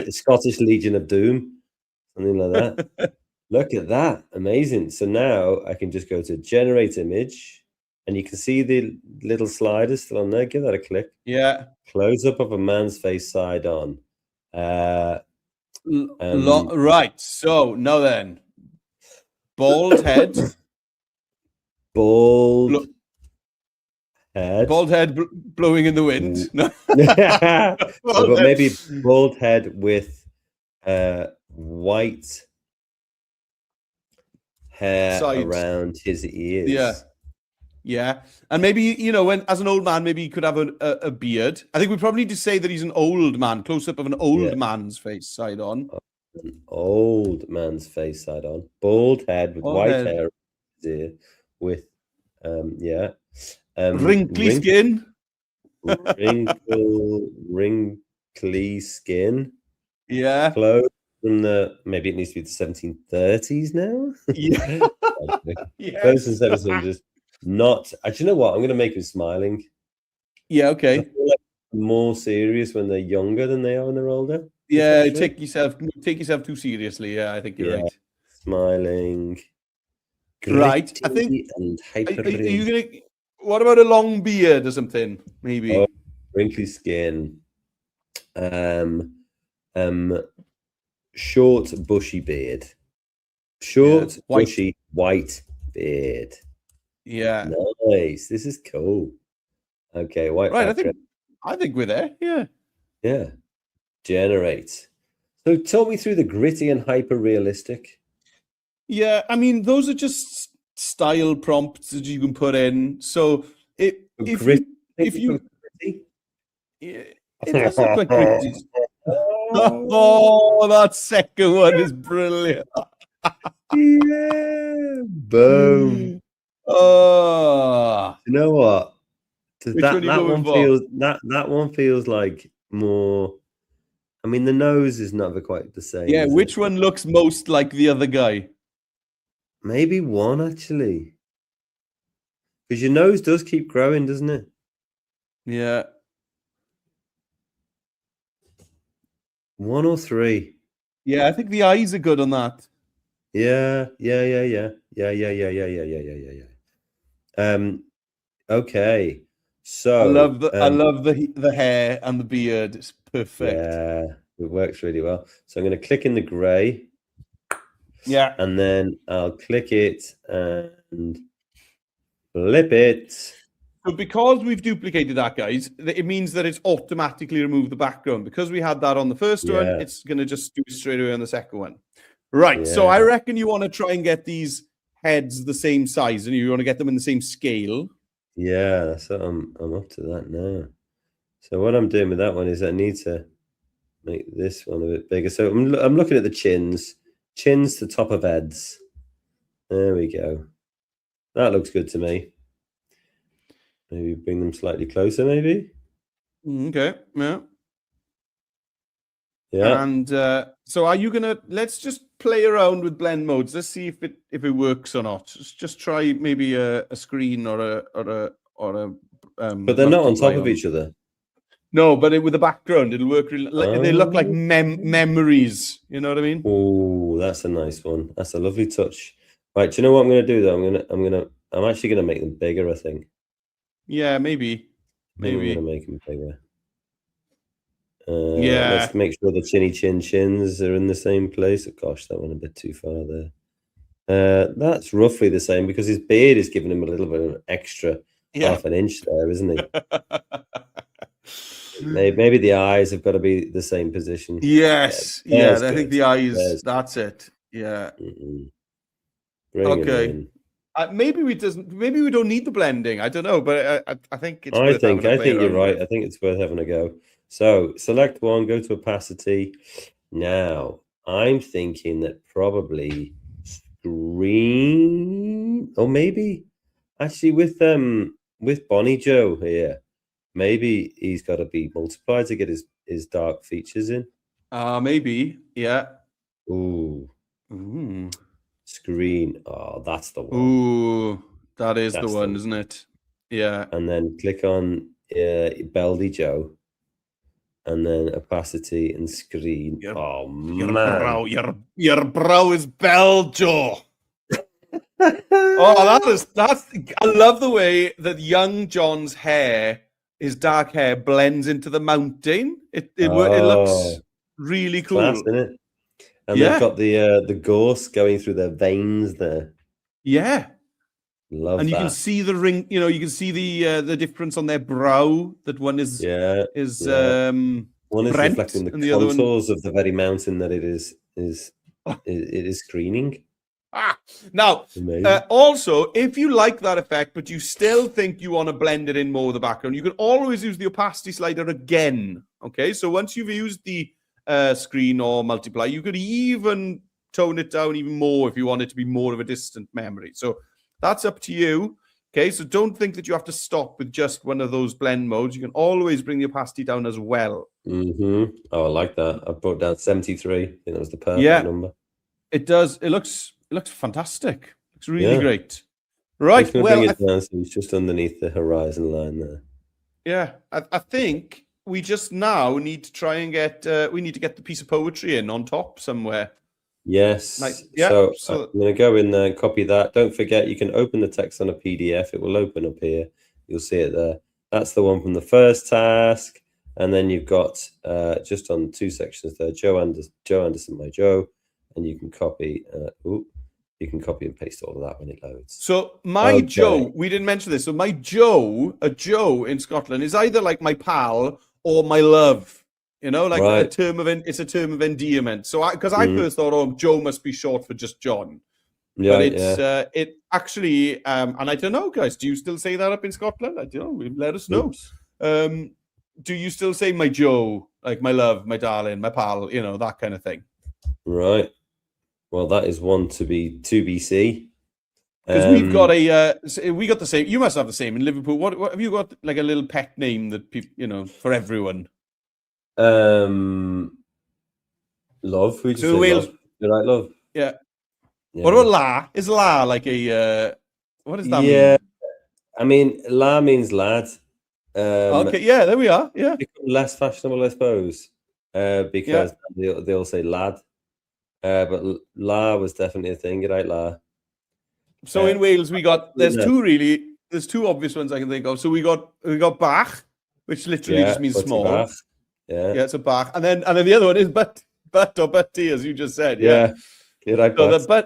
Scottish Legion of Doom. Something like that. Look at that. Amazing. So now I can just go to generate image and you can see the little slider still on there. Give that a click. Yeah. Close up of a man's face side on. Right. So now then, bald head, bald head blowing in the wind. No. But maybe bald head with white hair around his ears. Yeah, and maybe, when as an old man, maybe he could have a beard. I think we probably need to say that he's an old man, close up of an old man's face side on. An old man's face side on, bald head with white hair, with Wrinkly skin. Wrinkly skin. Yeah. Clothes from maybe it needs to be the 1730s now. Yeah. Clothes from Yes. 1700s. Not. Do you know what? I'm going to make him smiling. Yeah. 'Cause I Okay. feel like more serious when they're younger than they are when they're older. Yeah. Take Take yourself too seriously. Yeah, I think you're right. Smiling. Right. I think. Gritty and Are hyper you gonna? What about a long beard or something? Maybe. Oh, wrinkly skin. Short, bushy beard. Short, White. bushy, white beard. Yeah. Nice. This is cool. Okay, white Right. background. I think we're there. Yeah. Yeah. Generate. So talk me through the gritty and hyper realistic. Yeah. I mean, those are just style prompts that you can put in. So if Gritty. you it does look quite gritty. Oh, that second one is brilliant. Yeah. Boom. Oh, You know what? which one are you going for? Feels that one feels like more. I mean, the nose is never quite the same. Yeah, is which it? one looks most like the other guy? Maybe one actually, because your nose does keep growing, doesn't it? Yeah. 1 or 3. Yeah, I think the eyes are good on that. Yeah. Okay. So I love the hair and the beard. It's perfect. Yeah, it works really well. So I'm going to click in the grey. Yeah. And then I'll click it and flip it. So because we've duplicated that, guys, it means that it's automatically removed the background. Because we had that on the first one, it's going to just do it straight away on the second one. Right. So I reckon you want to try and get these heads the same size, and you want to get them in the same scale. Yeah, that's what I'm up to that now. So what I'm doing with that one is I need to make this one a bit bigger. So I'm looking at the chins to top of heads. There we go. That looks good to me. Maybe bring them slightly closer, maybe. Okay. Yeah. Yeah. And so are you gonna? Let's just play around with blend modes. Let's see if it works or not. Just try maybe a screen or a. But they're not on top of each other. No, but with the background, it'll work. They look like memories. You know what I mean? Oh, that's a nice one. That's a lovely touch. Right, do you know what I'm going to do though? I'm actually going to make them bigger. I think. Yeah, maybe. I'm going to make them bigger. Yeah. Let's make sure the chinny chins are in the same place. Oh, gosh, that went a bit too far there. That's roughly the same because his beard is giving him a little bit of an extra half an inch there, isn't he? Maybe the eyes have got to be the same position. Yes. Yeah, I think the eyes. That's it. Yeah. Okay. Maybe we don't need the blending. I don't know, but I think it's. I think you're right. I think it's worth having a go. So select one, go to opacity. Now I'm thinking that probably screen, or maybe actually with Bonnie Joe here, maybe he's got to be multiplied to get his dark features in. Maybe, yeah. Ooh. Screen. Oh, that's the one. Ooh, that's the one, isn't it? Yeah. And then click on Beldy Joe. And then opacity and screen. Your man. Your brow is Beljo. Oh, that's I love the way that young John's hair, his dark hair, blends into the mountain. It looks really cool. Class, isn't it? And they've got the gorse going through their veins there. Yeah. Love that. And you can see the ring, you can see the difference on their brow. That one is one is Brent, reflecting the and the contours of the very mountain that it is screening. Now, also, if you like that effect, but you still think you want to blend it in more with the background, you can always use the opacity slider again. Okay, so once you've used the screen or multiply, you could even tone it down even more if you want it to be more of a distant memory. So that's up to you. Okay, so don't think that you have to stop with just one of those blend modes. You can always bring the opacity down as well. Oh, I like that. I brought down 73. I think that was the perfect number. It does. It looks fantastic. Looks really Yeah. great. I'm Right. just going to bring it down so it's just underneath the horizon line there. Yeah, I think we just now need to try and get we need to get the piece of poetry in on top somewhere. Yes. Yeah. So I'm going to go in there and copy that. Don't forget, you can open the text on a PDF. It will open up here. You'll see it there. That's the one from the first task. And then you've got just on 2 sections there, Joe Anderson, my Joe, and you can copy. You can copy and paste all of that when it loads. So my Joe, we didn't mention this. So my Joe, a Joe in Scotland is either like my pal or my love. You know, like a term of it's a term of endearment. So because I first thought, oh, Joe must be short for just John. Yeah, but it's it actually, and I don't know, guys. Do you still say that up in Scotland? I don't know. Let us know. Do you still say my Joe, like my love, my darling, my pal? You know, that kind of thing. Right. Well, that is one to be see. Because we've got we got the same. You must have the same in Liverpool. What have you got? Like a little pet name that people, you know, for everyone. Love. We just say Wales. Love. You like love? Yeah. What about la? Is la like a what does that mean? I mean, la means lad. Okay, yeah, there we are. Yeah, less fashionable, I suppose, because they all say lad. But la was definitely a thing, right? La. So in Wales, we got there's two obvious ones I can think of. So we got bach, which literally just means small. Bach. Yeah, it's a bach, and then the other one is but or butty, as you just said. Yeah, you're right. So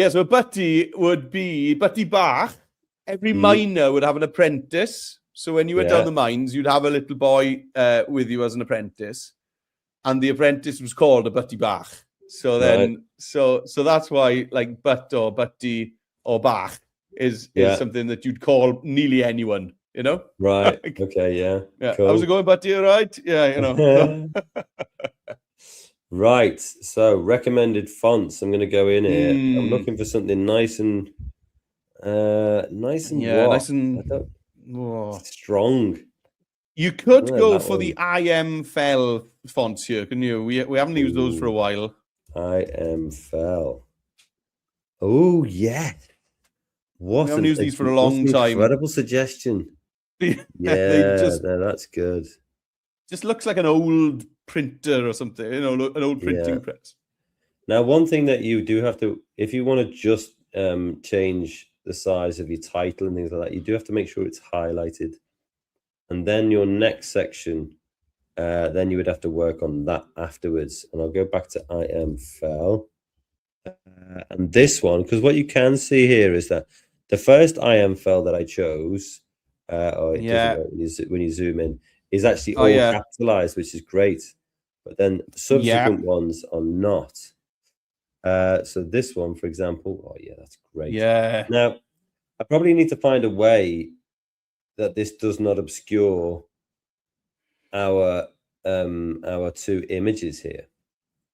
so butty would be butty bach. Every miner would have an apprentice. So when you went down the mines, you'd have a little boy with you as an apprentice, and the apprentice was called a butty bach. So then, so that's why like butt or butty or bach is something that you'd call nearly anyone, you know? Right. Okay. Yeah. Cool. How's it going, butty? All right. Yeah. You know. Right. So recommended fonts. I'm going to go in here. I'm looking for something nice and strong. You could go for the IM Fell fonts here, couldn't you? We haven't used those for a while. IM Fell. Oh yeah. What? We haven't used these for a long time. Incredible suggestion. That's good. Just looks like an old printer or something, you know, an old printing press. Now, one thing that you do have to, if you want to just change the size of your title and things like that, you do have to make sure it's highlighted. And then your next section, then you would have to work on that afterwards. And I'll go back to IM Fell. And this one, because what you can see here is that the first IM Fell that I chose, when you zoom in, is actually all capitalized, which is great. But then subsequent ones are not. So this one, for example, that's great. Yeah. Now, I probably need to find a way that this does not obscure our 2 images here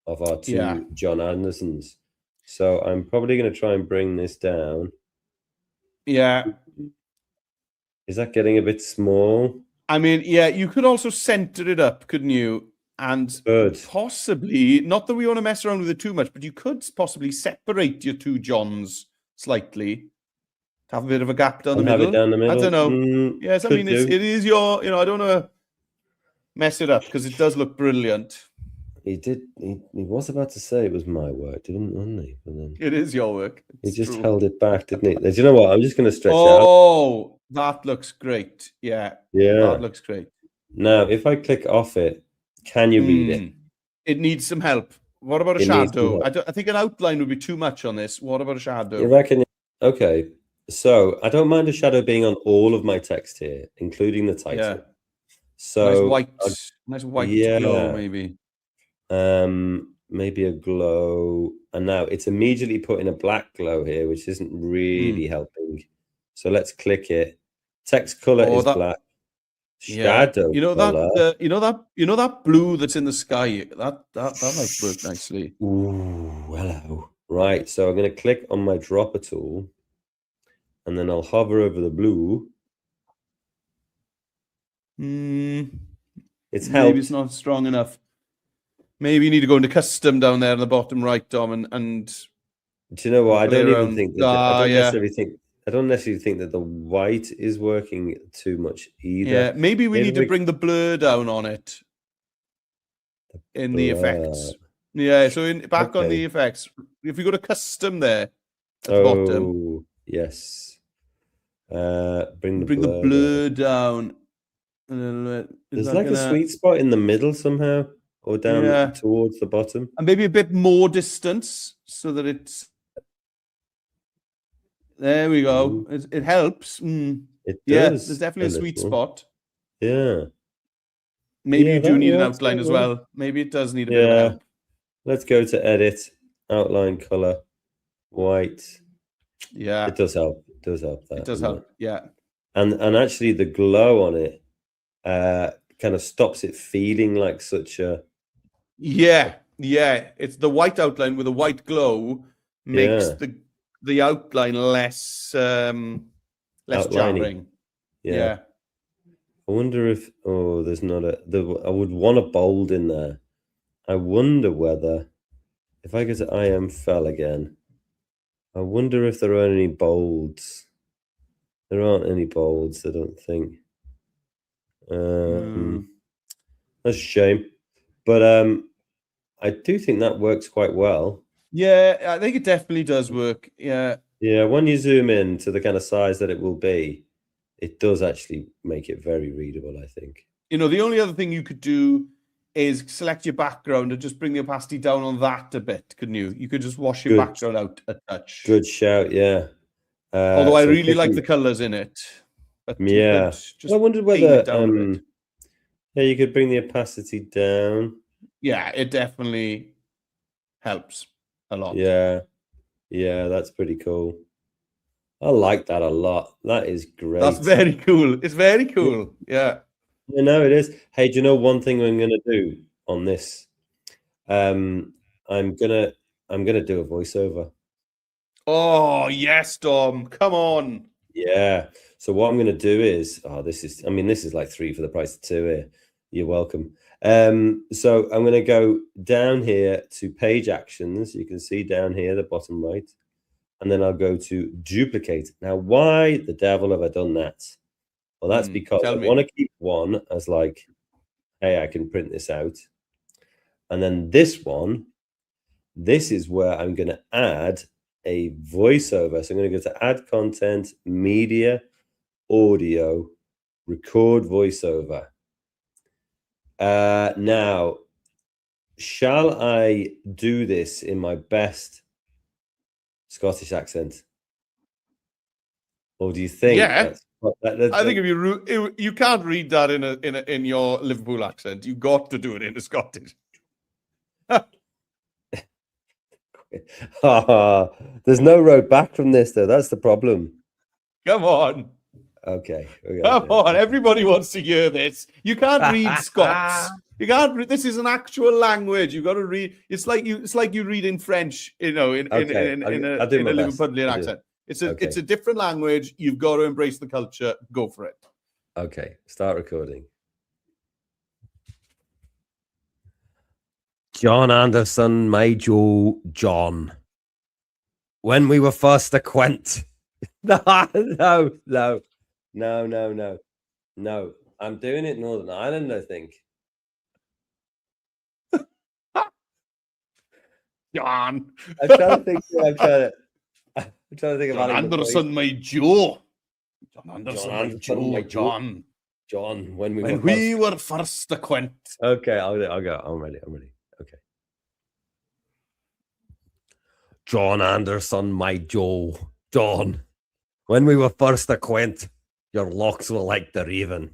of our 2 John Andersons. So I'm probably going to try and bring this down. Yeah. Is that getting a bit small? I mean, you could also center it up, couldn't you? And possibly, not that we want to mess around with it too much, but you could possibly separate your 2 Johns slightly. Have a bit of a gap down the middle. Have it down the middle. I don't know. Yes, I mean, it is your, you know, I don't want to mess it up because it does look brilliant. He was about to say it was my work, wasn't he? But then it is your work. He just held it back, didn't he? Do you know what? I'm just going to stretch it out. Oh, that looks great. Yeah. That looks great. Now, if I click off it, can you read it? It needs some help. What about a shadow? I think an outline would be too much on this. What about a shadow? You reckon? Okay. So I don't mind a shadow being on all of my text here, including the title. Yeah. So nice white glow, maybe. Maybe a glow, and now it's immediately putting a black glow here, which isn't really helping. So let's click it. Text color is black. Shadow. You know that. You know that blue that's in the sky. That might work nicely. Ooh, hello. Right. So I'm going to click on my dropper tool. and then I'll hover over the blue. It's Maybe helped. it's not strong enough. Maybe you need to go into custom down there in the bottom right, Dom, and Do you know what? I play don't even around. think that. I don't Yeah. necessarily think. I don't necessarily think that the white is working too much either. Yeah, maybe we need to we- bring the blur down on it in the effects. Blur. Yeah, so back on Okay. the effects. If we go to custom there at the bottom, Oh, yes. Bring the the blur down a little bit. Is There's that like a sweet spot in the middle somehow, or down Yeah. towards the bottom. And maybe a bit more distance so that it's. There we go. It helps. It Yeah, does. there's definitely a sweet little. spot. Yeah. Maybe Yeah, you do that need an works, outline that as works. well. Maybe it does need a bit of Yeah. help. Let's go to edit, outline color, white. Yeah, It does help. It does help that. it does doesn't help. Yeah. And actually the glow on it kind of stops it feeling like such a Yeah. It's the white outline with a white glow makes Yeah. the outline less less Outlining. jarring. Yeah. I wonder if there's not I would want a bold in there. I wonder whether if I go to I am fell again, I wonder if there are any bolds. There aren't any bolds, I don't think. That's a shame. But I do think that works quite well. Yeah, I think it definitely does work. Yeah. Yeah, when you zoom in to the kind of size that it will be, it does actually make it very readable, I think. You know, the only other thing you could do is select your background and just bring the opacity down on that a bit, couldn't you? You could just wash your background out a touch. Good shout, yeah. Although I really like the colours in it. But yeah. Just I wondered whether yeah, you could bring the opacity down. Yeah, it definitely helps a lot. Yeah. Yeah, that's pretty cool. I like that a lot. That is great. That's very cool. It's very cool. Yeah. I know it is. Hey, do you know one thing I'm gonna do on this? I'm gonna do a voiceover. Oh yes, Dom. Come on. Yeah. So what I'm gonna do is this is like 3 for the price of 2 here. You're welcome. So I'm gonna go down here to page actions. You can see down here the bottom right. And then I'll go to duplicate. Now, why the devil have I done that? Well, that's because I want to keep one as like, hey, I can print this out. And then this one, this is where I'm going to add a voiceover. So I'm going to go to add content, media, audio, record voiceover. Now, shall I do this in my best Scottish accent, or do you think? Yeah, I think if you can't read that in your Liverpool accent, you got to do it in a Scottish. There's no road back from this, though. That's the problem. Come on. Okay. Come on. Everybody wants to hear this. You can't read Scots. You can't read. This is an actual language. You got to read. It's like you read in French. You know, in a Liverpudlian accent. It's a different language. You've got to embrace the culture. Go for it. Okay. Start recording. John Anderson, my Joe, John. When we were first acquainted. No. I'm doing it Northern Ireland, I think. John. I'm trying to think. I'm trying to think of John Anderson, my Joe. John Anderson, my Joe. John. When we were first acquainted. Okay, I'll go. I'm ready. Okay. John Anderson, my Joe. John. When we were first acquainted, your locks were like the raven.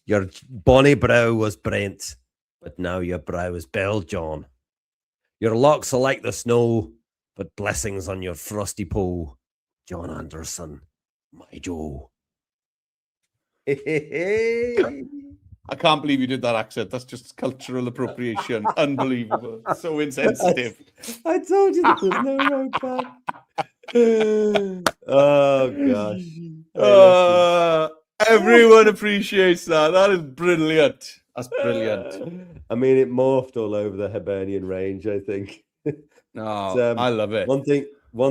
Your bonny brow was Brent, but now your brow is Bell, John. Your locks are like the snow, but blessings on your frosty poll. John Anderson, my Joe. I can't believe you did that accent. That's just cultural appropriation. Unbelievable. So insensitive. I told you there was no road back. Oh gosh. Hey, listen. Everyone appreciates that. That is brilliant. That's brilliant. I mean, it morphed all over the Hibernian range, I think. Oh, I love it. One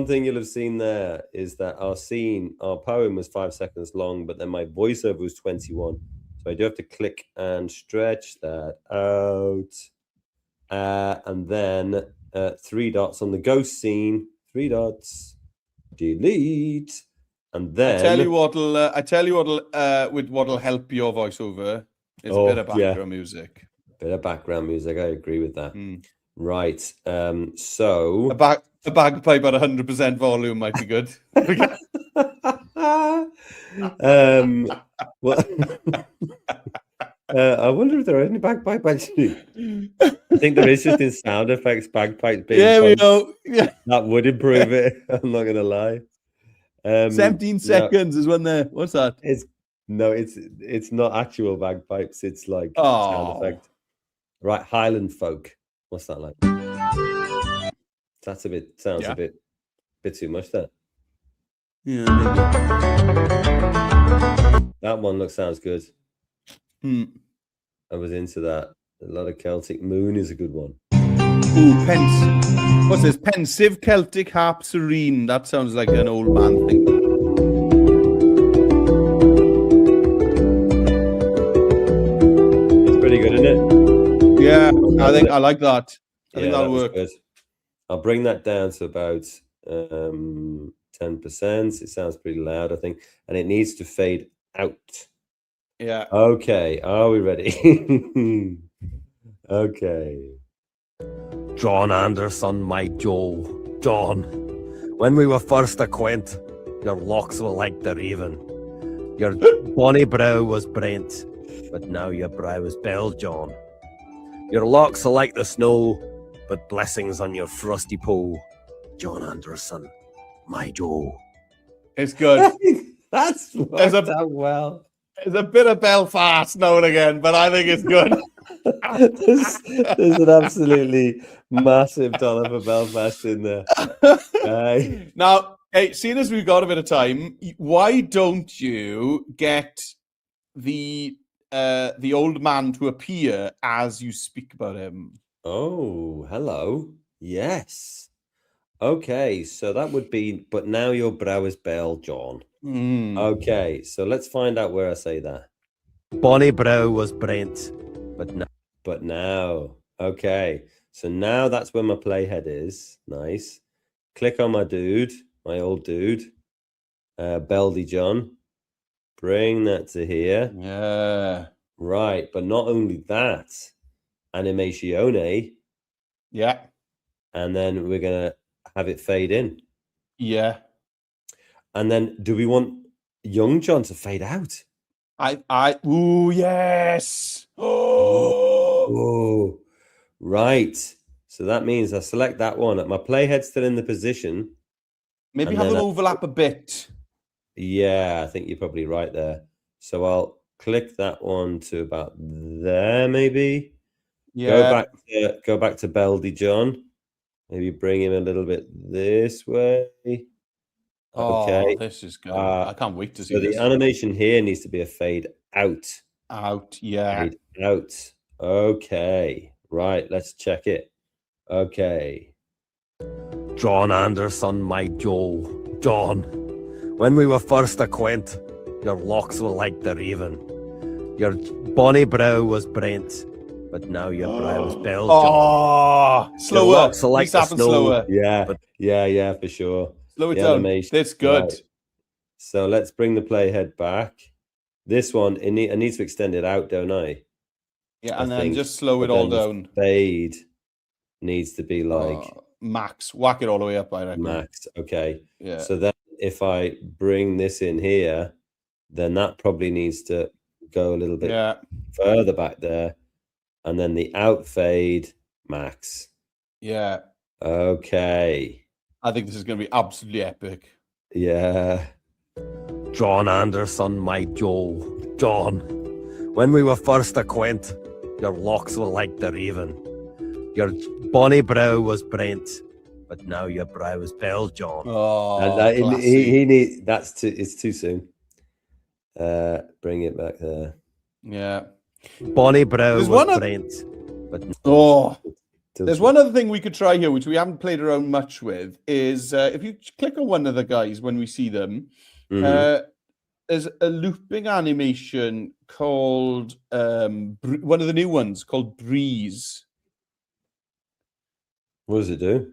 thing you'll have seen there is that our poem was 5 seconds long, but then my voiceover was 21. So I do have to click and stretch that out. And then 3 dots on the ghost scene. 3 dots. Delete. And then I tell you what'll help your voiceover is a bit of background music. Bit of background music. I agree with that. Right. So a bagpipe at 100% volume might be good. Well, I wonder if there are any bagpipe actually. I think there is just in sound effects bagpipes. We go. Yeah, that would improve it. I'm not gonna lie. 17 seconds is when they're. What's that? It's not actual bagpipes. It's like sound effect. Right, Highland folk. What's that like? That's sounds a bit too much there. Yeah, maybe. That one sounds good. I was into that. A lot of Celtic. Moon is a good one. Ooh, what's this? Pensive Celtic harp serene. That sounds like an old man thing. It's pretty good, isn't it? Yeah, I like that. I think that'll work. Good. I'll bring that down to about 10%. It sounds pretty loud, I think. And it needs to fade out. Yeah. Okay. Are we ready? Okay. John Anderson, my Joe. John, when we were first acquainted, your locks were like the raven. Your bonny brow was Brent, but now your brow is Bell, John. Your locks are like the snow, but blessings on your frosty poll. John Anderson, my Joe. It's good. That's worked out well. There's a bit of Belfast now and again, but I think it's good. there's an absolutely massive dollar for Belfast in there. Now, hey, seeing as we've got a bit of time, why don't you get the old man to appear as you speak about him? Oh, hello. Yes. Okay, so that would be, but now your brow is Bell, John. Okay, so let's find out where I say that. Bonny brow was Brent, but now. Okay, so now that's where my playhead is. Nice. Click on my dude, my old dude, Beldy John. Bring that to here. Yeah. Right, but not only that, animatione. Yeah. And then we're gonna have it fade in. Yeah. And then do we want young John to fade out? Ooh, yes. Oh, right. So that means I select that one. My playhead's still in the position. Maybe have them overlap a bit. Yeah, I think you're probably right there. So I'll click that one to about there, maybe. Yeah. Go back to Beldy John. Maybe bring him a little bit this way. Okay. Oh, this is good. I can't wait to see this. So the animation here needs to be a fade out. Out, yeah. Fade out. Okay. Right, let's check it. Okay. John Anderson, my Joe. John, when we were first acquainted, your locks were like the raven. Your bonny brow was Brent, but now your brow is Bell, John. Oh, slower. Your locks are like the snow. Slower. Yeah, yeah, for sure. Slow it down. That's good. Right. So let's bring the playhead back. This one, I need to extend it out, don't I? Yeah, and then just slow it all down. Fade needs to be like max. Whack it all the way up, I reckon. Max. Okay. Yeah. So then if I bring this in here, then that probably needs to go a little bit further back there. And then the out fade, max. Yeah. Okay. I think this is going to be absolutely epic. Yeah. John Anderson, my Joe. John, when we were first acquainted, your locks were like the raven. Your bonny brow was Brent, but now your brow is bald, John. Oh, And classy. he need that's too. It's too soon. Bring it back there. Yeah. Bonnie brow There's was one Brent, but Oh, Till there's one other thing we could try here, which we haven't played around much with, is if you click on one of the guys when we see them, Mhm. there's a looping animation called one of the new ones called Breeze. What does it do?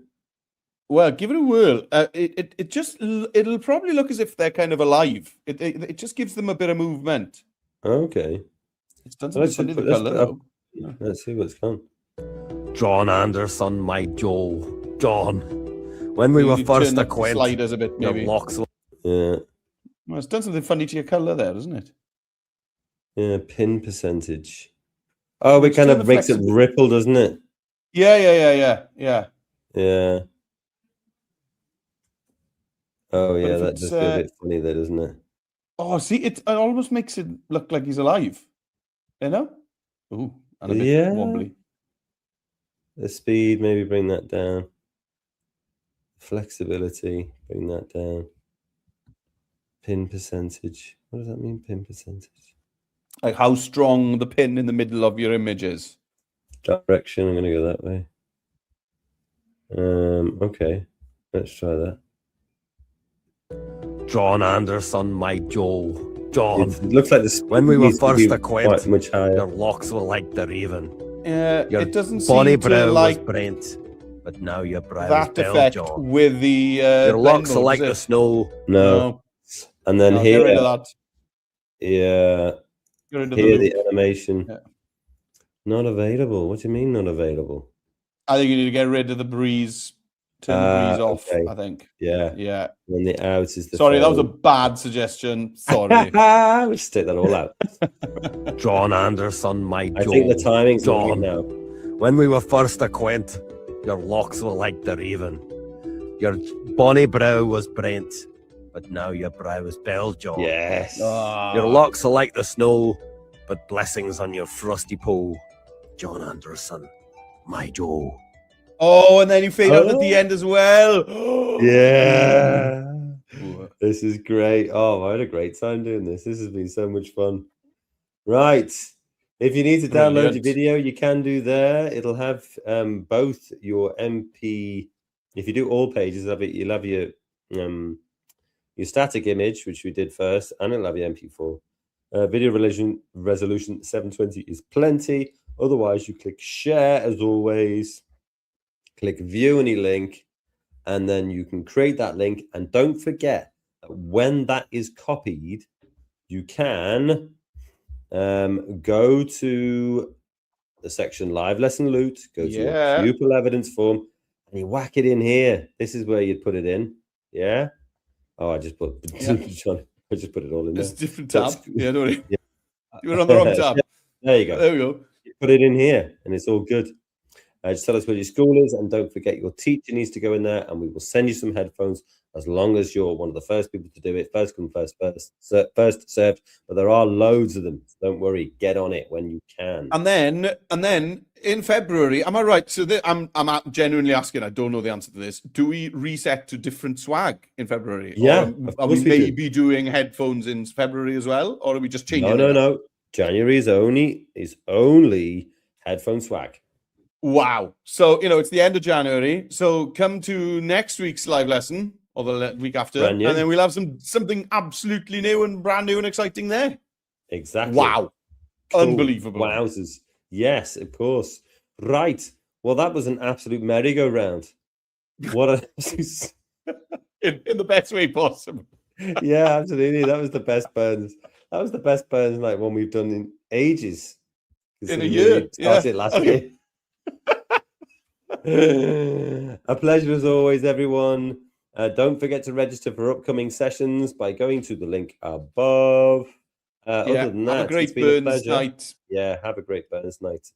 Well, give it a whirl. It'll probably look as if they're kind of alive. It just gives them a bit of movement. Okay. It's done something funny to the color though. Let's see what's gone. John Anderson, my Joe. John, when we You were need to first turn up the acquainted, sliders a bit, your maybe. locks were Yeah. Well, it's done something funny to your color there, doesn't it? Yeah. Pin percentage. Oh, it Let's kind turn of the makes it flexibility- ripple, doesn't it? Yeah. Yeah. Oh, But yeah. if That it's, does feel a bit funny, there, doesn't it? Oh, see, it almost makes it look like he's alive. You know? Ooh, and a bit Yeah. wobbly. The speed, maybe bring that down. Flexibility, bring that down. Pin percentage. What does that mean, pin percentage? Like how strong the pin in the middle of your image is. Direction, I'm going to go that way. Okay, let's try that. John Anderson, my Joe. John, It looks like this. when we were needs to first be acquainted, quite much higher. your locks were like the raven. Your It doesn't bonny seem to brow like was Brent, but now your brow is that bald, effect John. with the Your locks are blend like mode, the is it? snow. No. And then No, here, get rid of that. yeah, Get rid of here the the loop. animation. Yeah. Not available. What do you mean not available? I think you need to get rid of the breeze. Turn the breeze off, okay. I think. Yeah. Yeah. And the out is the. Sorry, that was a phone. bad suggestion. Sorry. We'll just take that all out. John Anderson, my I Joe. think the timing's John, wrong now. when we were first acquainted, your locks were like the raven. Your bonny brow was Brent, but now your brow is bald, John. Yes. Your locks are like the snow, but blessings on your frosty pole. John Anderson, my Joe. Oh, and then you fade out at the end as well. Yeah. Ooh. This is great. Oh, I had a great time doing this. This has been so much fun. Right. If you need to download your Brilliant. video, you can do there. It'll have both your MP. If you do all pages, you'll have your static image, which we did first, and it'll have your MP4. Video resolution 720 is plenty. Otherwise, you click share as always. Click view any link, and then you can create that link. And don't forget that when that is copied, you can go to the section live lesson loot, go to your pupil evidence form, and you whack it in here. This is where you'd put it in. Yeah. Oh, I just put I just put it all in there. It's a different tab. Yeah, don't worry. Yeah. You were on the wrong tab. There you go. There we go. You put it in here, and it's all good. Just tell us where your school is, and don't forget your teacher needs to go in there, and we will send you some headphones as long as you're one of the first people to do it. First come, first served. But there are loads of them. So don't worry, get on it when you can. And then in February, am I right? So I'm genuinely asking. I don't know the answer to this. Do we reset to different swag in February? Yeah, Or are we maybe doing headphones in February as well, or are we just changing? No. January is only headphone swag. Wow. So, it's the end of January. So come to next week's live lesson or the week after, and then we'll have something absolutely new and brand new and exciting there. Exactly. Wow. Cool. Unbelievable. Wowzers. Yes, of course. Right. Well, that was an absolute merry-go-round. What a... in the best way possible. Yeah, absolutely. That was the best burns. That was the best burns like one we've done in ages. In a year. Started last year. A pleasure as always, everyone. Don't forget to register for upcoming sessions by going to the link above. Other than that, have a great it's been a Burns pleasure. night. Yeah, have a great Burns night.